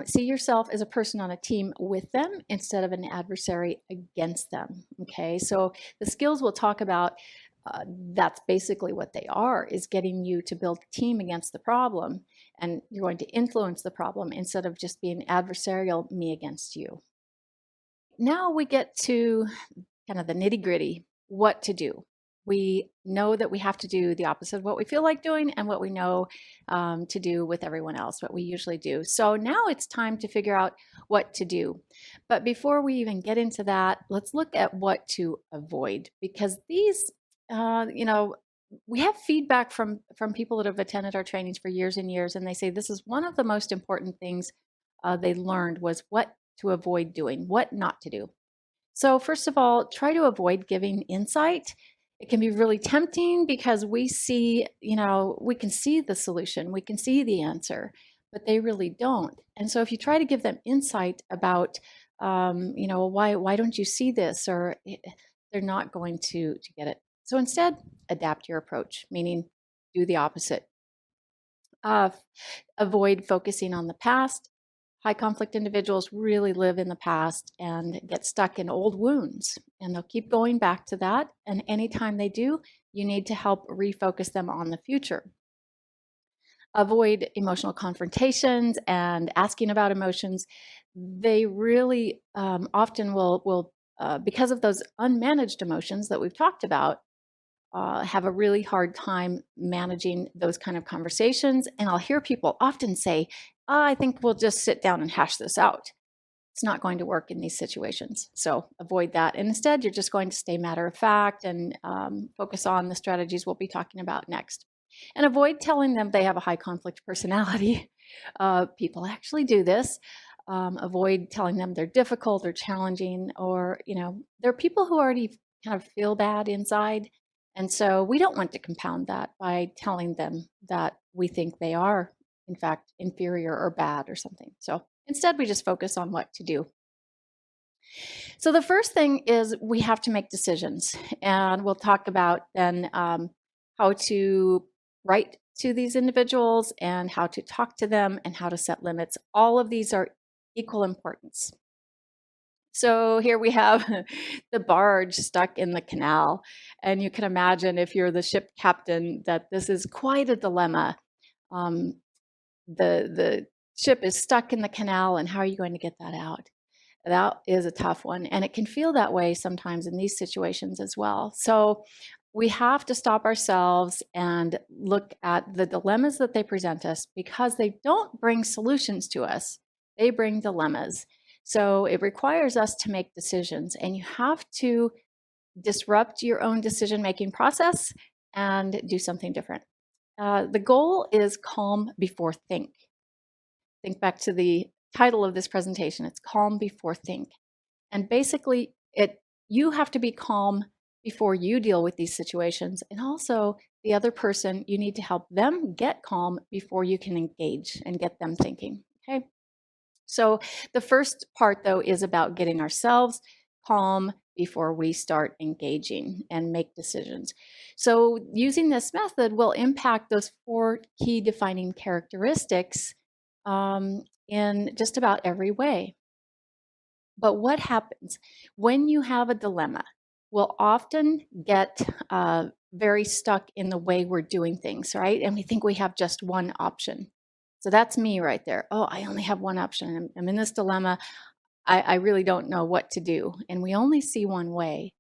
See yourself as a person on a team with them instead of an adversary against them. Okay, so the skills we'll talk about, that's basically what they are, is getting you to build a team against the problem, and you're going to influence the problem instead of just being adversarial, me against you. Now we get to kind of the nitty-gritty, what to do. We know that we have to do the opposite of what we feel like doing and what we know to do with everyone else, what we usually do. So now it's time to figure out what to do. But before we even get into that, let's look at what to avoid, because these, we have feedback from people that have attended our trainings for years and years, and they say this is one of the most important things they learned was what to avoid doing, what not to do. So first of all, try to avoid giving insight. It can be really tempting because we see, we can see the solution, we can see the answer, but they really don't. And so if you try to give them insight about, why don't you see this, or they're not going to get it. So instead, adapt your approach, meaning do the opposite. Avoid focusing on the past. High conflict individuals really live in the past and get stuck in old wounds, and they'll keep going back to that. And anytime they do, you need to help refocus them on the future. Avoid emotional confrontations and asking about emotions. They really often will because of those unmanaged emotions that we've talked about, have a really hard time managing those kind of conversations. And I'll hear people often say, I think we'll just sit down and hash this out. It's not going to work in these situations. So avoid that. And instead, you're just going to stay matter of fact and focus on the strategies we'll be talking about next. And avoid telling them they have a high conflict personality. People actually do this. Avoid telling them they're difficult or challenging, or, there are people who already kind of feel bad inside. And so we don't want to compound that by telling them that we think they are, in fact, inferior or bad or something. So instead, we just focus on what to do. So the first thing is we have to make decisions. And we'll talk about then how to write to these individuals and how to talk to them and how to set limits. All of these are equal importance. So here we have the barge stuck in the canal. And you can imagine, if you're the ship captain, that this is quite a dilemma. The ship is stuck in the canal, and how are you going to get that out? That is a tough one. And it can feel that way sometimes in these situations as well. So we have to stop ourselves and look at the dilemmas that they present us, because they don't bring solutions to us. They bring dilemmas. So it requires us to make decisions, and you have to disrupt your own decision-making process and do something different. The goal is calm before think. Think back to the title of this presentation. It's calm before think. And basically, you have to be calm before you deal with these situations. And also, the other person, you need to help them get calm before you can engage and get them thinking. Okay. So the first part, though, is about getting ourselves calm before we start engaging and make decisions. So using this method will impact those 4 key defining characteristics in just about every way. But what happens when you have a dilemma? We'll often get very stuck in the way we're doing things, right? And we think we have just one option. So that's me right there. Oh, I only have one option. I'm in this dilemma. I really don't know what to do. And we only see one way.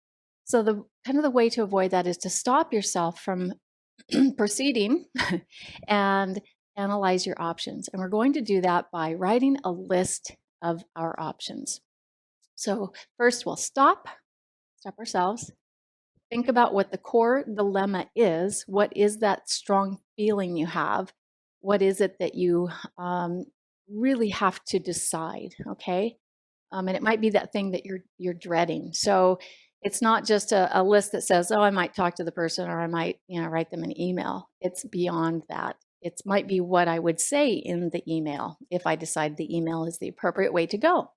So the way to avoid that is to stop yourself from proceeding and analyze your options. And we're going to do that by writing a list of our options. So first we'll stop ourselves, think about what the core dilemma is. What is that strong feeling you have? What is it that you really have to decide? Okay, and it might be that thing that you're dreading. So it's not just a list that says, "Oh, I might talk to the person, or I might write them an email." It's beyond that. It might be what I would say in the email if I decide the email is the appropriate way to go.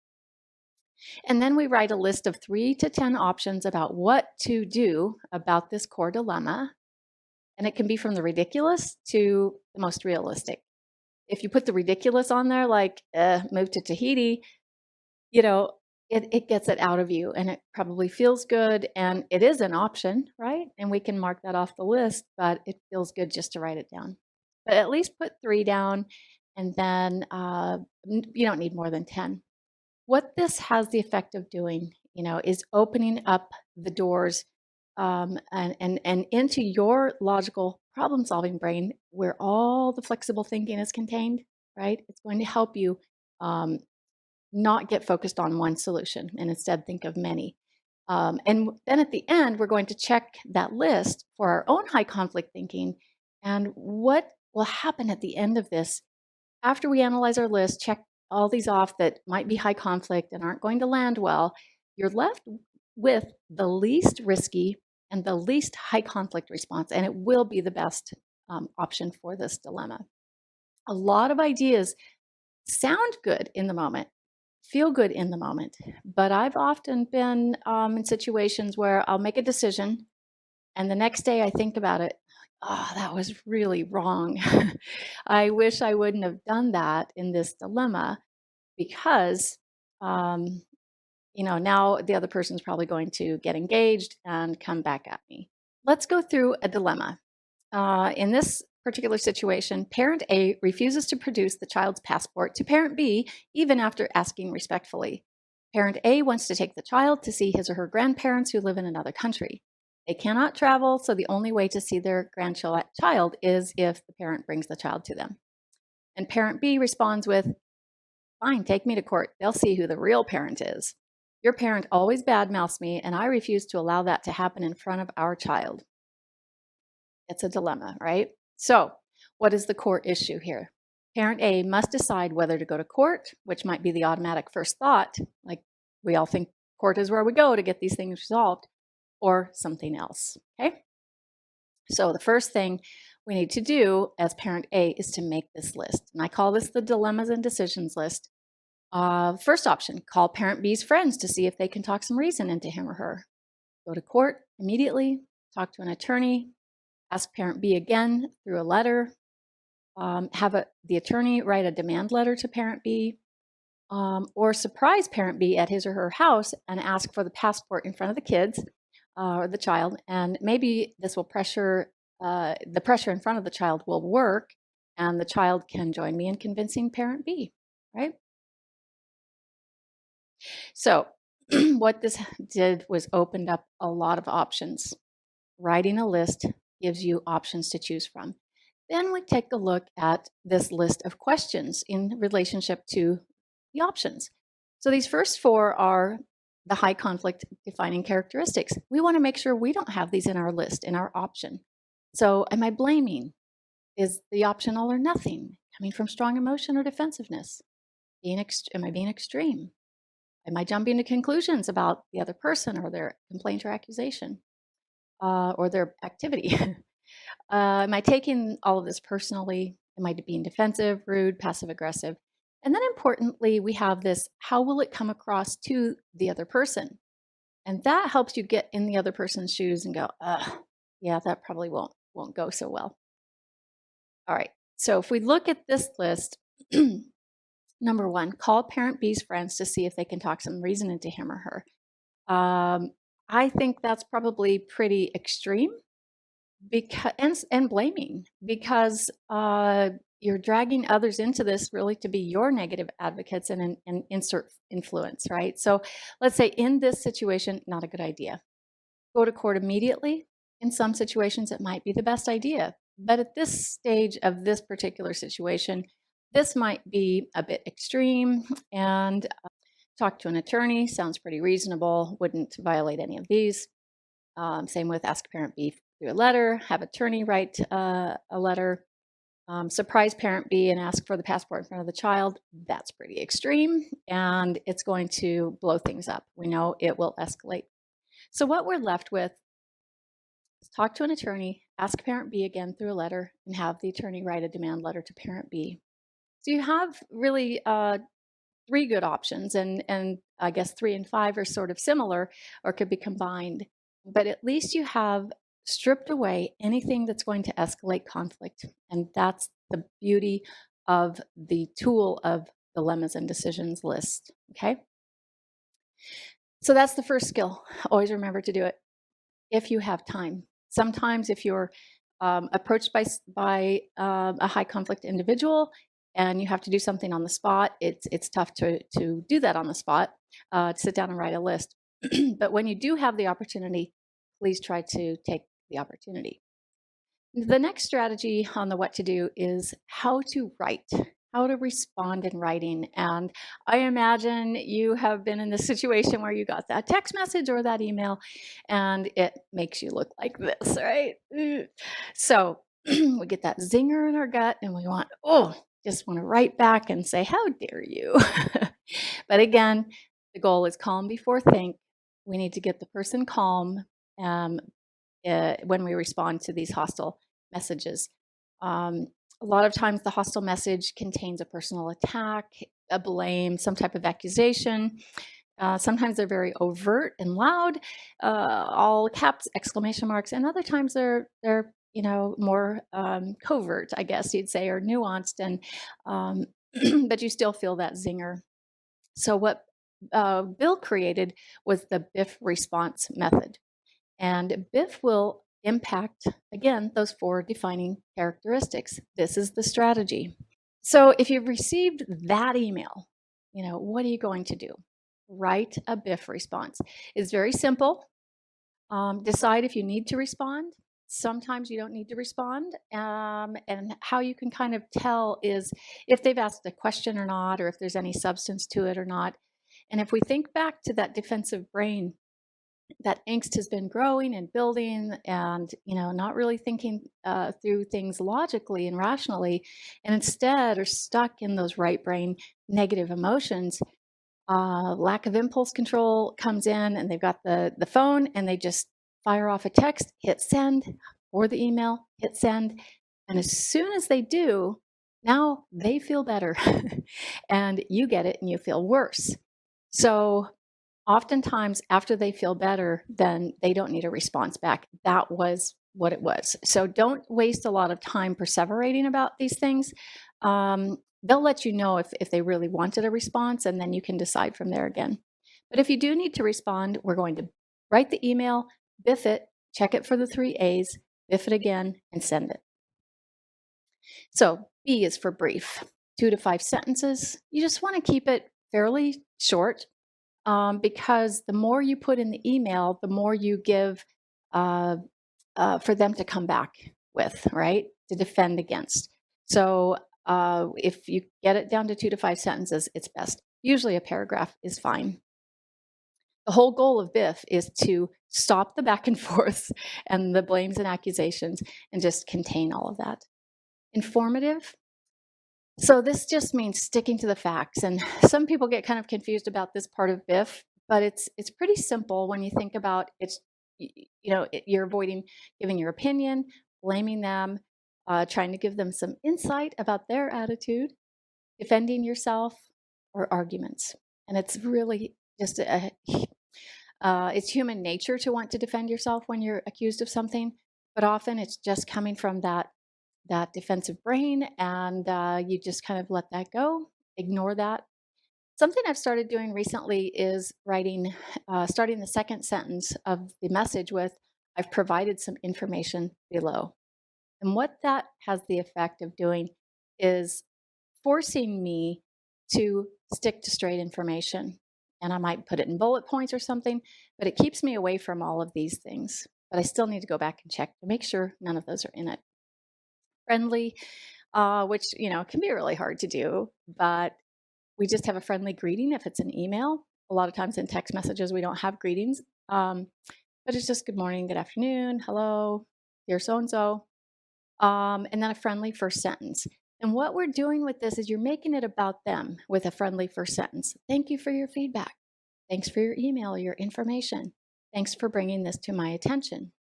And then we write a list of 3 to 10 options about what to do about this core dilemma. And it can be from the ridiculous to the most realistic. If you put the ridiculous on there, like move to Tahiti, it gets it out of you, and it probably feels good. And it is an option, right? And we can mark that off the list, but it feels good just to write it down. But at least put 3 down, and then you don't need more than 10. What this has the effect of doing, is opening up the doors and into your logical problem-solving brain, where all the flexible thinking is contained, right? It's going to help you not get focused on one solution and instead think of many. And then at the end, we're going to check that list for our own high conflict thinking. And what will happen at the end of this, after we analyze our list, check all these off that might be high conflict and aren't going to land well, you're left with the least risky and the least high conflict response, and it will be the best option for this dilemma. A lot of ideas sound good in the moment, feel good in the moment, but I've often been in situations where I'll make a decision and the next day I think about it. Oh, that was really wrong. I wish I wouldn't have done that in this dilemma because, um, now the other person's probably going to get engaged and come back at me. Let's go through a dilemma. In this particular situation, parent A refuses to produce the child's passport to parent B, even after asking respectfully. Parent A wants to take the child to see his or her grandparents who live in another country. They cannot travel, so the only way to see their grandchild is if the parent brings the child to them. And parent B responds with, "Fine, take me to court. They'll see who the real parent is. Your parent always badmouths me, and I refuse to allow that to happen in front of our child." It's a dilemma, right? So, what is the core issue here? Parent A must decide whether to go to court, which might be the automatic first thought, like we all think court is where we go to get these things resolved, or something else, okay? So the first thing we need to do as parent A is to make this list. And I call this the dilemmas and decisions list. First option, call parent B's friends to see if they can talk some reason into him or her. Go to court immediately, talk to an attorney, ask parent B again through a letter, have the attorney write a demand letter to parent B, or surprise parent B at his or her house and ask for the passport in front of the kids or the child. And maybe this will the pressure in front of the child will work, and the child can join me in convincing parent B, right? So what this did was opened up a lot of options. Writing a list gives you options to choose from. Then we take a look at this list of questions in relationship to the options. So these first four are the high conflict defining characteristics. We want to make sure we don't have these in our list, in our option. So am I blaming? Is the option all or nothing? Coming from strong emotion or defensiveness? Am I being extreme? Am I jumping to conclusions about the other person or their complaint or accusation or their activity? Am I taking all of this personally? Am I being defensive, rude, passive aggressive? And then importantly, we have this, how will it come across to the other person? And that helps you get in the other person's shoes and go, yeah, that probably won't go so well. All right, so if we look at this list, number one, call parent B's friends to see if they can talk some reason into him or her. I think that's probably pretty extreme because and blaming, because you're dragging others into this really to be your negative advocates and insert influence, right? So let's say in this situation, not a good idea. Go to court immediately. In some situations, it might be the best idea. But at this stage of this particular situation, this might be a bit extreme, and talk to an attorney sounds pretty reasonable, wouldn't violate any of these. Same with ask parent B through a letter, have attorney write a letter, surprise parent B and ask for the passport in front of the child. That's pretty extreme, and it's going to blow things up. We know it will escalate. So what we're left with is talk to an attorney, ask parent B again through a letter, and have the attorney write a demand letter to parent B. So you have really three good options, and I guess 3 and 5 are sort of similar or could be combined, but at least you have stripped away anything that's going to escalate conflict, and that's the beauty of the tool of dilemmas and decisions list, okay? So that's the first skill. Always remember to do it if you have time. Sometimes if you're approached by a high conflict individual and you have to do something on the spot, it's tough to do that on the spot, to sit down and write a list. But when you do have the opportunity, please try to take the opportunity. The next strategy on the what to do is how to write, how to respond in writing. And I imagine you have been in this situation where you got that text message or that email and it makes you look like this, right? So we get that zinger in our gut and we want, just want to write back and say, how dare you? But again, the goal is calm before think. We need to get the person calm um, when we respond to these hostile messages. Um, a lot of times, the hostile message contains a personal attack, a blame, some type of accusation. Sometimes they're very overt and loud, all caps, exclamation marks, and other times they're more covert, I guess you'd say, or nuanced, and um, but you still feel that zinger. So what Bill created was the BIFF response method. And BIFF will impact, again, those 4 defining characteristics. This is the strategy. So if you've received that email, what are you going to do? Write a BIFF response. It's very simple. Decide if you need to respond. Sometimes you don't need to respond. And how you can kind of tell is if they've asked a question or not, or if there's any substance to it or not. And if we think back to that defensive brain, that angst has been growing and building and not really thinking through things logically and rationally, and instead are stuck in those right brain negative emotions. Lack of impulse control comes in, and they've got the phone and they just fire off a text, hit send, or the email, hit send. And as soon as they do, now they feel better and you get it and you feel worse. So oftentimes after they feel better, then they don't need a response back. That was what it was. So don't waste a lot of time perseverating about these things. They'll let you know if they really wanted a response, and then you can decide from there again. But if you do need to respond, we're going to write the email, biff it, check it for the 3 A's, biff it again, and send it. So B is for brief, 2 to 5 sentences. You just want to keep it fairly short, because the more you put in the email, the more you give for them to come back with, right? To defend against. So if you get it down to 2 to 5 sentences, it's best. Usually a paragraph is fine. The whole goal of BIFF is to stop the back and forth and the blames and accusations and just contain all of that. Informative. So this just means sticking to the facts. And some people get kind of confused about this part of BIFF, but it's pretty simple when you think about it's, you're avoiding giving your opinion, blaming them, trying to give them some insight about their attitude, defending yourself, or arguments. And it's really just it's human nature to want to defend yourself when you're accused of something, but often it's just coming from that defensive brain, and you just kind of let that go, ignore that. Something I've started doing recently is writing, starting the second sentence of the message with, I've provided some information below. And what that has the effect of doing is forcing me to stick to straight information. And I might put it in bullet points or something, but it keeps me away from all of these things. But I still need to go back and check to make sure none of those are in it. Friendly, which can be really hard to do, but we just have a friendly greeting if it's an email. A lot of times in text messages we don't have greetings, but it's just good morning, good afternoon, hello, dear so and so, and then a friendly first sentence. And what we're doing with this is you're making it about them with a friendly first sentence. Thank you for your feedback. Thanks for your email, your information. Thanks for bringing this to my attention,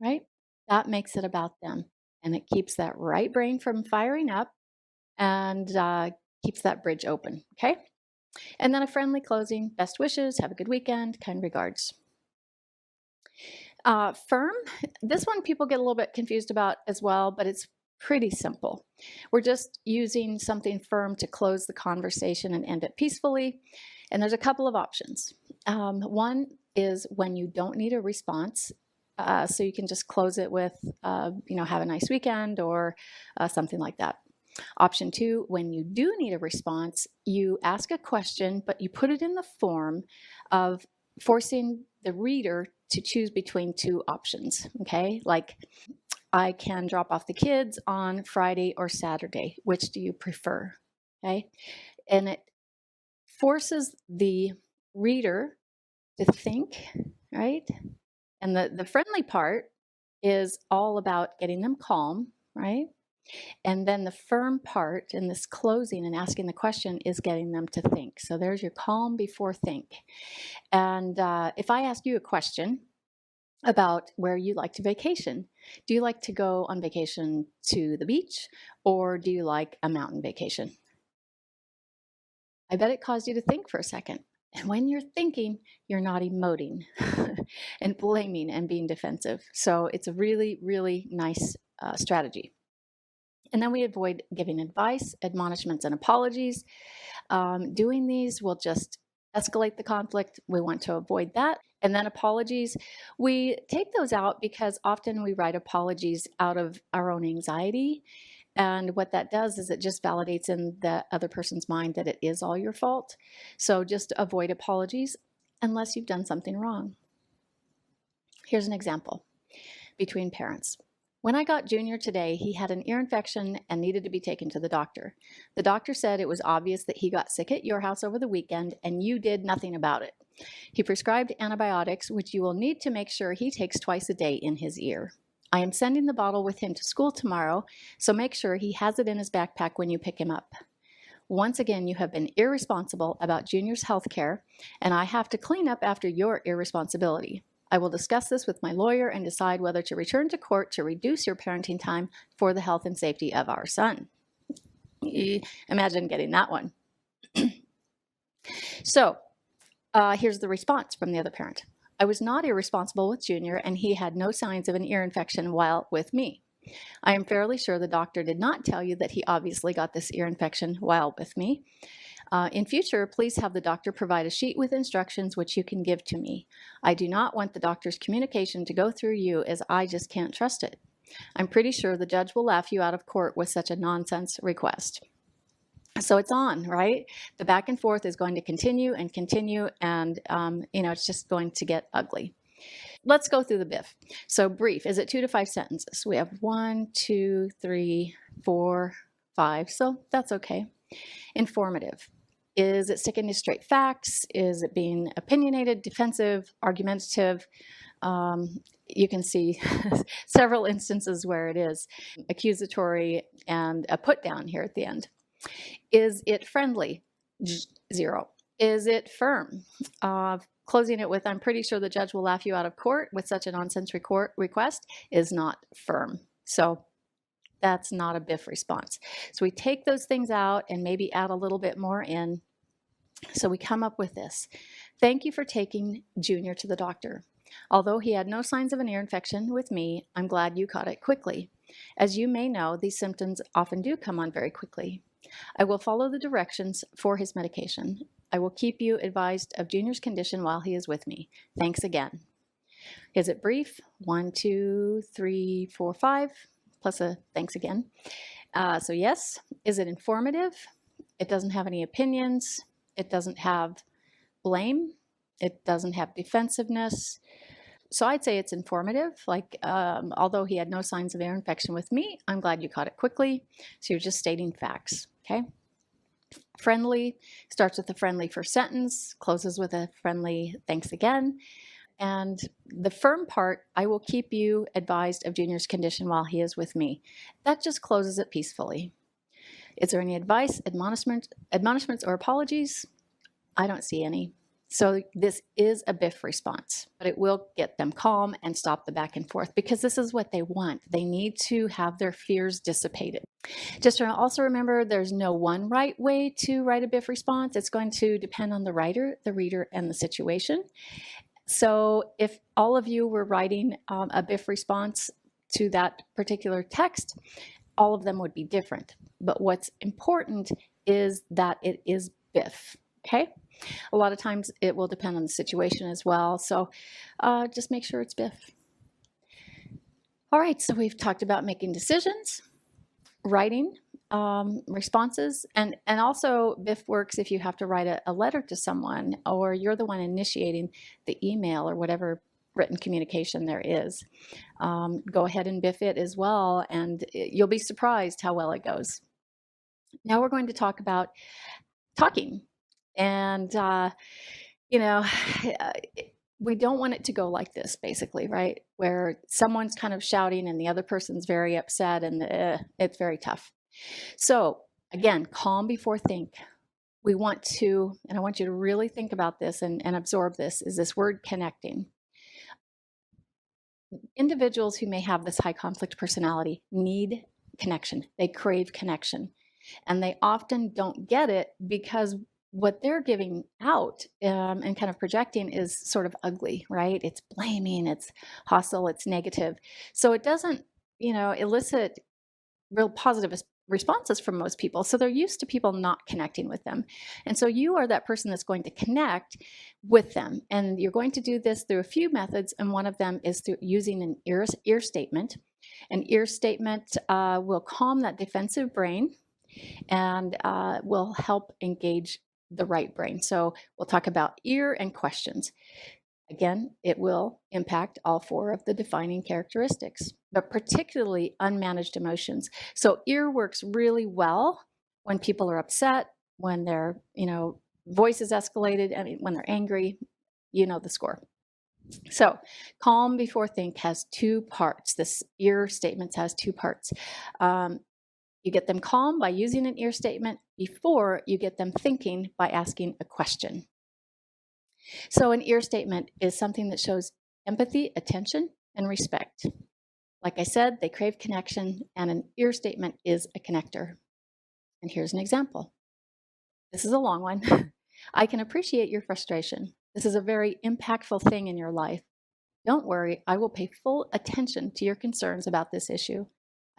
right? That makes it about them. And it keeps that right brain from firing up and keeps that bridge open, okay? And then a friendly closing, best wishes, have a good weekend, kind regards. Firm, this one people get a little bit confused about as well, but it's pretty simple. We're just using something firm to close the conversation and end it peacefully. And there's a couple of options. One is when you don't need a response. So you can just close it with, have a nice weekend or something like that. Option 2, when you do need a response, you ask a question, but you put it in the form of forcing the reader to choose between 2 options, okay? Like, I can drop off the kids on Friday or Saturday. Which do you prefer, okay? And it forces the reader to think, right? And the friendly part is all about getting them calm, right? And then the firm part in this closing and asking the question is getting them to think. So there's your calm before think. And if I ask you a question about where you like to vacation, do you like to go on vacation to the beach or do you like a mountain vacation? I bet it caused you to think for a second. And when you're thinking, you're not emoting and blaming and being defensive. So it's a really, really nice strategy. And then we avoid giving advice, admonishments, and apologies. Doing these will just escalate the conflict. We want to avoid that. And then apologies, we take those out because often we write apologies out of our own anxiety. And what that does is it just validates in the other person's mind that it is all your fault. So just avoid apologies unless you've done something wrong. Here's an example between parents. When I got Junior today, he had an ear infection and needed to be taken to the doctor. The doctor said it was obvious that he got sick at your house over the weekend and you did nothing about it. He prescribed antibiotics, which you will need to make sure he takes twice a day in his ear. I am sending the bottle with him to school tomorrow, so make sure he has it in his backpack when you pick him up. Once again, you have been irresponsible about Junior's health care, and I have to clean up after your irresponsibility. I will discuss this with my lawyer and decide whether to return to court to reduce your parenting time for the health and safety of our son. Imagine getting that one. So here's the response from the other parent. I was not irresponsible with Junior, and he had no signs of an ear infection while with me. I am fairly sure the doctor did not tell you that he obviously got this ear infection while with me. In future, please have the doctor provide a sheet with instructions which you can give to me. I do not want the doctor's communication to go through you as I just can't trust it. I'm pretty sure the judge will laugh you out of court with such a nonsense request. So it's on, right? The back and forth is going to continue, and it's just going to get ugly. Let's go through the BIFF. So brief, is it 2 to 5 sentences? We have 1, 2, 3, 4, 5, so that's okay. Informative. Is it sticking to straight facts? Is it being opinionated, defensive, argumentative? You can see several instances where it is accusatory and a put down here at the end. Is it friendly? 0. Is it firm? Closing it with, I'm pretty sure the judge will laugh you out of court with such a nonsense request is not firm. So that's not a BIFF response. So we take those things out and maybe add a little bit more in. So we come up with this. Thank you for taking Junior to the doctor. Although he had no signs of an ear infection with me, I'm glad you caught it quickly. As you may know, these symptoms often do come on very quickly. I will follow the directions for his medication. I will keep you advised of Junior's condition while he is with me. Thanks again. Is it brief? 1, 2, 3, 4, 5, plus a thanks again. So yes. Is it informative? It doesn't have any opinions. It doesn't have blame. It doesn't have defensiveness. So I'd say it's informative, like, although he had no signs of ear infection with me, I'm glad you caught it quickly. So you're just stating facts, okay? Friendly, starts with a friendly first sentence, closes with a friendly thanks again. And the firm part, I will keep you advised of Junior's condition while he is with me. That just closes it peacefully. Is there any advice, admonishments, or apologies? I don't see any. So this is a BIFF response, but it will get them calm and stop the back and forth because this is what they want. They need to have their fears dissipated. Just to also remember, there's no one right way to write a BIFF response. It's going to depend on the writer, the reader, and the situation. So if all of you were writing a BIFF response to that particular text, all of them would be different. But what's important is that it is BIFF, okay? A lot of times it will depend on the situation as well. So just make sure it's BIFF. All right, so we've talked about making decisions, writing responses, and also BIFF works if you have to write a letter to someone or you're the one initiating the email or whatever written communication there is. Go ahead and BIFF it as well, and you'll be surprised how well it goes. Now we're going to talk about talking. And, we don't want it to go like this, basically, right? Where someone's kind of shouting and the other person's very upset, and it's very tough. So again, calm before think. We want to, and I want you to really think about this and absorb this, is this word connecting. Individuals who may have this high conflict personality need connection. They crave connection. And they often don't get it because what they're giving out and kind of projecting is sort of ugly, right? It's blaming, it's hostile, it's negative. So it doesn't, elicit real positive responses from most people. So they're used to people not connecting with them. And so you are that person that's going to connect with them. And you're going to do this through a few methods. And one of them is through using an ear statement. An ear statement will calm that defensive brain and will help engage the right brain. So we'll talk about ear and questions. Again, it will impact all 4 of the defining characteristics, but particularly unmanaged emotions. So ear works really well when people are upset, when their, voice is escalated, when they're angry, the score. So calm before think has 2 parts. This ear statement has 2 parts. You get them calm by using an ear statement before you get them thinking by asking a question. So an ear statement is something that shows empathy, attention, and respect. Like I said, they crave connection, and an ear statement is a connector. And here's an example. This is a long one. I can appreciate your frustration. This is a very impactful thing in your life. Don't worry, I will pay full attention to your concerns about this issue.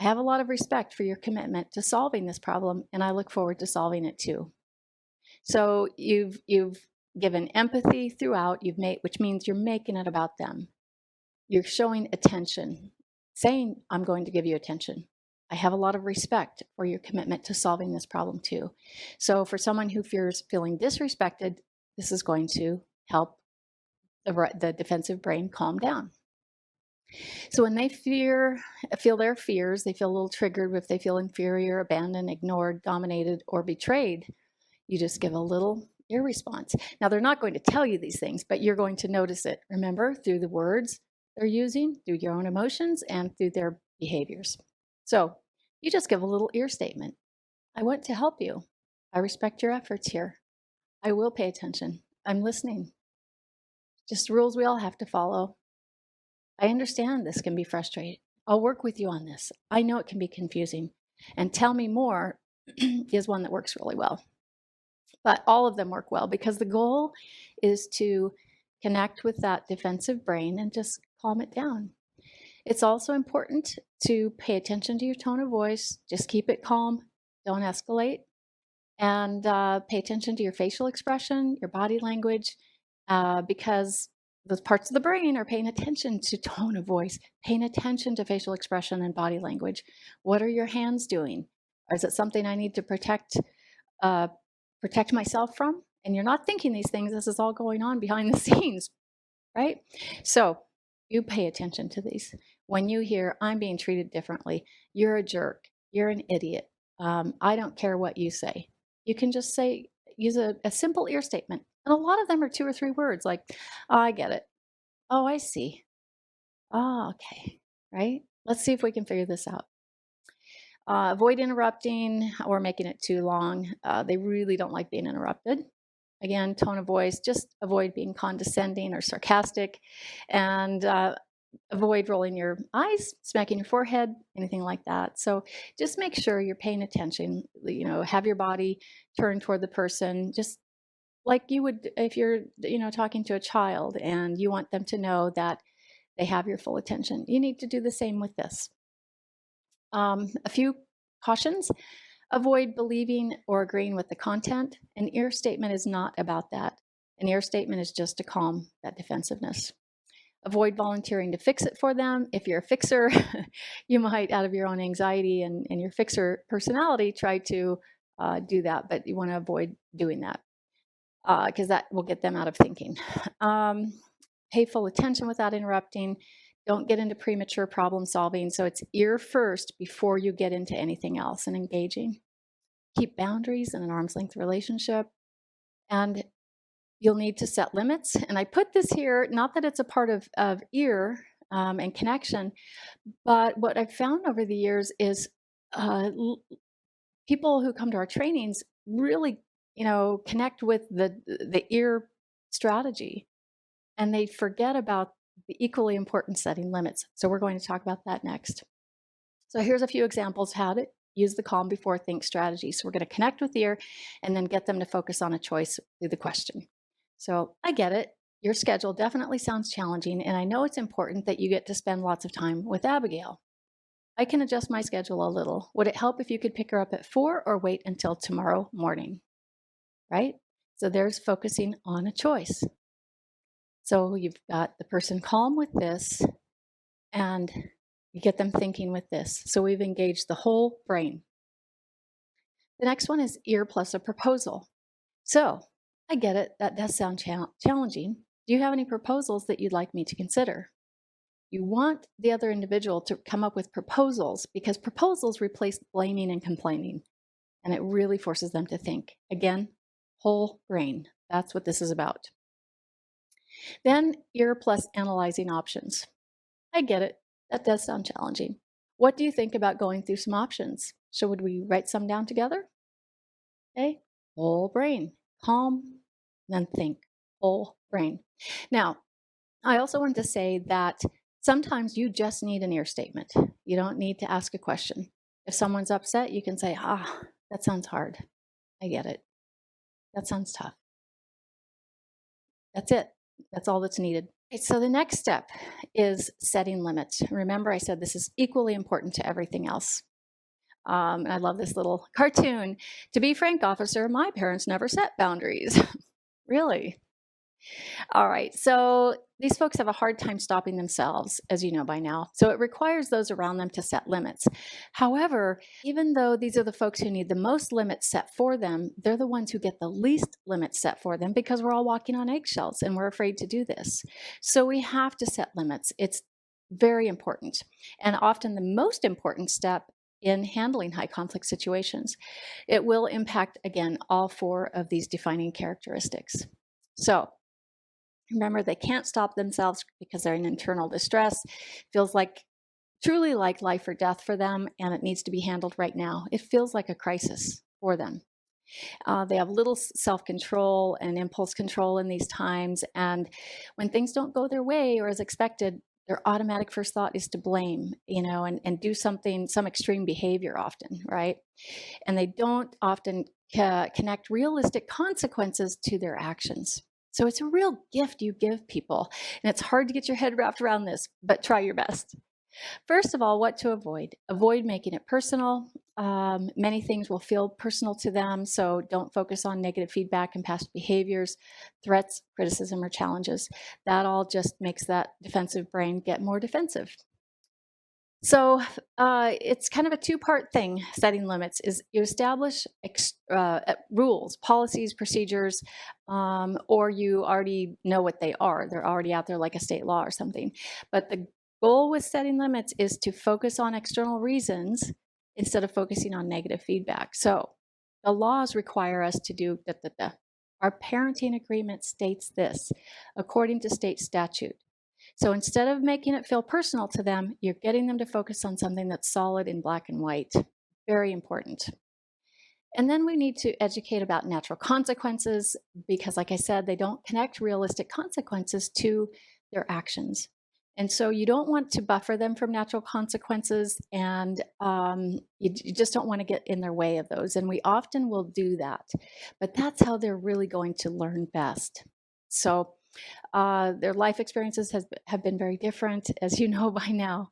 I have a lot of respect for your commitment to solving this problem, and I look forward to solving it too. So you've given empathy throughout, which means you're making it about them. You're showing attention, saying, I'm going to give you attention. I have a lot of respect for your commitment to solving this problem too. So for someone who fears feeling disrespected, this is going to help the defensive brain calm down. So when they feel their fears, they feel a little triggered if they feel inferior, abandoned, ignored, dominated, or betrayed. You just give a little ear response. Now, they're not going to tell you these things, but you're going to notice it, remember, through the words they're using, through your own emotions, and through their behaviors. So you just give a little ear statement. I want to help you. I respect your efforts here. I will pay attention. I'm listening. Just rules we all have to follow. I understand this can be frustrating. I'll work with you on this. I know it can be confusing. And tell me more is one that works really well. But all of them work well because the goal is to connect with that defensive brain and just calm it down. It's also important to pay attention to your tone of voice. Just keep it calm. Don't escalate. And pay attention to your facial expression, your body language, because those parts of the brain are paying attention to tone of voice, paying attention to facial expression and body language. What are your hands doing? Or is it something I need to protect myself from? And you're not thinking these things. This is all going on behind the scenes, right? So you pay attention to these. When you hear, I'm being treated differently, you're a jerk, you're an idiot, I don't care what you say. You can just use a simple ear statement. And a lot of them are 2 or 3 words like, oh, I get it. Oh, I see. Oh, okay. Right? Let's see if we can figure this out. Avoid interrupting or making it too long. They really don't like being interrupted. Again, tone of voice, just avoid being condescending or sarcastic, and avoid rolling your eyes, smacking your forehead, anything like that. So just make sure you're paying attention, have your body turn toward the person, just like you would if you're, talking to a child and you want them to know that they have your full attention. You need to do the same with this. A few cautions. Avoid believing or agreeing with the content. An ear statement is not about that. An ear statement is just to calm that defensiveness. Avoid volunteering to fix it for them. If you're a fixer, you might, out of your own anxiety and your fixer personality, try to do that, but you want to avoid doing that because that will get them out of thinking. Pay full attention without interrupting. Don't get into premature problem solving. So it's ear first before you get into anything else and engaging. Keep boundaries in an arm's length relationship. And You'll need to set limits. And I put this here, not that it's a part of ear and connection, but what I've found over the years is people who come to our trainings really, connect with the ear strategy, and they forget about the equally important setting limits. So we're going to talk about that next. So here's a few examples how to use the calm before think strategy. So we're going to connect with the ear and then get them to focus on a choice through the question. So I get it. Your schedule definitely sounds challenging, and I know it's important that you get to spend lots of time with Abigail. I can adjust my schedule a little. Would it help if you could pick her up at 4 or wait until tomorrow morning? Right? So there's focusing on a choice. So you've got the person calm with this, and you get them thinking with this. So we've engaged the whole brain. The next one is ear plus a proposal. So I get it. That does sound challenging. Do you have any proposals that you'd like me to consider? You want the other individual to come up with proposals because proposals replace blaming and complaining, and it really forces them to think. Again, whole brain. That's what this is about. Then ear plus analyzing options. I get it. That does sound challenging. What do you think about going through some options? So would we write some down together? Okay, whole brain. Calm, then think. Whole brain. Now, I also wanted to say that sometimes you just need an ear statement. You don't need to ask a question. If someone's upset, you can say, that sounds hard. I get it. That sounds tough. That's it. That's all that's needed. Okay, so the next step is setting limits. Remember, I said this is equally important to everything else. And I love this little cartoon. To be frank, officer, my parents never set boundaries. Really? All right, so these folks have a hard time stopping themselves, as you know by now. So it requires those around them to set limits. However, even though these are the folks who need the most limits set for them, they're the ones who get the least limits set for them because we're all walking on eggshells and we're afraid to do this. So we have to set limits. It's very important, and often the most important step in handling high conflict situations. It will impact, again, all 4 of these defining characteristics. So remember, they can't stop themselves because they're in internal distress. Feels like truly like life or death for them, and it needs to be handled right now. It feels like a crisis for them. They have little self-control and impulse control in these times, and when things don't go their way or as expected, their automatic first thought is to blame, and do something, some extreme behavior often, right? And they don't often connect realistic consequences to their actions. So it's a real gift you give people. And it's hard to get your head wrapped around this, but try your best. First of all, what to avoid? Avoid making it personal. Many things will feel personal to them, so don't focus on negative feedback and past behaviors, threats, criticism, or challenges. That all just makes that defensive brain get more defensive. So it's kind of a 2-part thing, setting limits, is you establish rules, policies, procedures, or you already know what they are. They're already out there like a state law or something. But the goal with setting limits is to focus on external reasons instead of focusing on negative feedback. So the laws require us to do da. Our parenting agreement states this, according to state statute. So instead of making it feel personal to them, you're getting them to focus on something that's solid in black and white. Very important. And then we need to educate about natural consequences because, like I said, they don't connect realistic consequences to their actions. And so you don't want to buffer them from natural consequences, and you just don't want to get in their way of those. And we often will do that, but that's how they're really going to learn best. So their life experiences have been very different, as you know by now,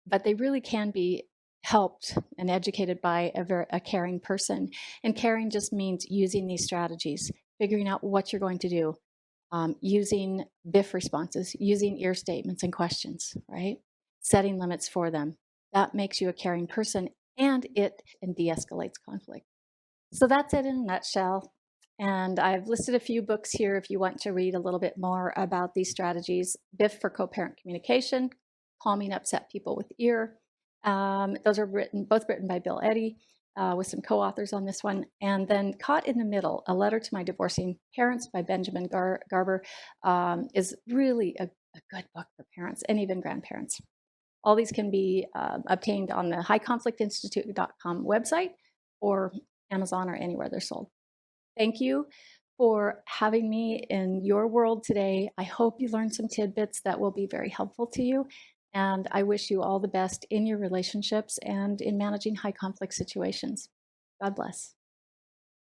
but they really can be helped and educated by a caring person. And caring just means using these strategies, figuring out what you're going to do, using BIFF responses, using ear statements and questions, right? Setting limits for them. That makes you a caring person, and it de-escalates conflict. So that's it in a nutshell. And I've listed a few books here if you want to read a little bit more about these strategies. BIFF for co-parent communication, Calming Upset People with Ear. Those are both written by Bill Eddy. with some co-authors on this one. And then Caught in the Middle, A Letter to My Divorcing Parents by Benjamin Garber is really a good book for parents and even grandparents. All these can be obtained on the highconflictinstitute.com website or Amazon or anywhere they're sold. Thank you for having me in your world today. I hope you learned some tidbits that will be very helpful to you. And I wish you all the best in your relationships and in managing high conflict situations. God bless.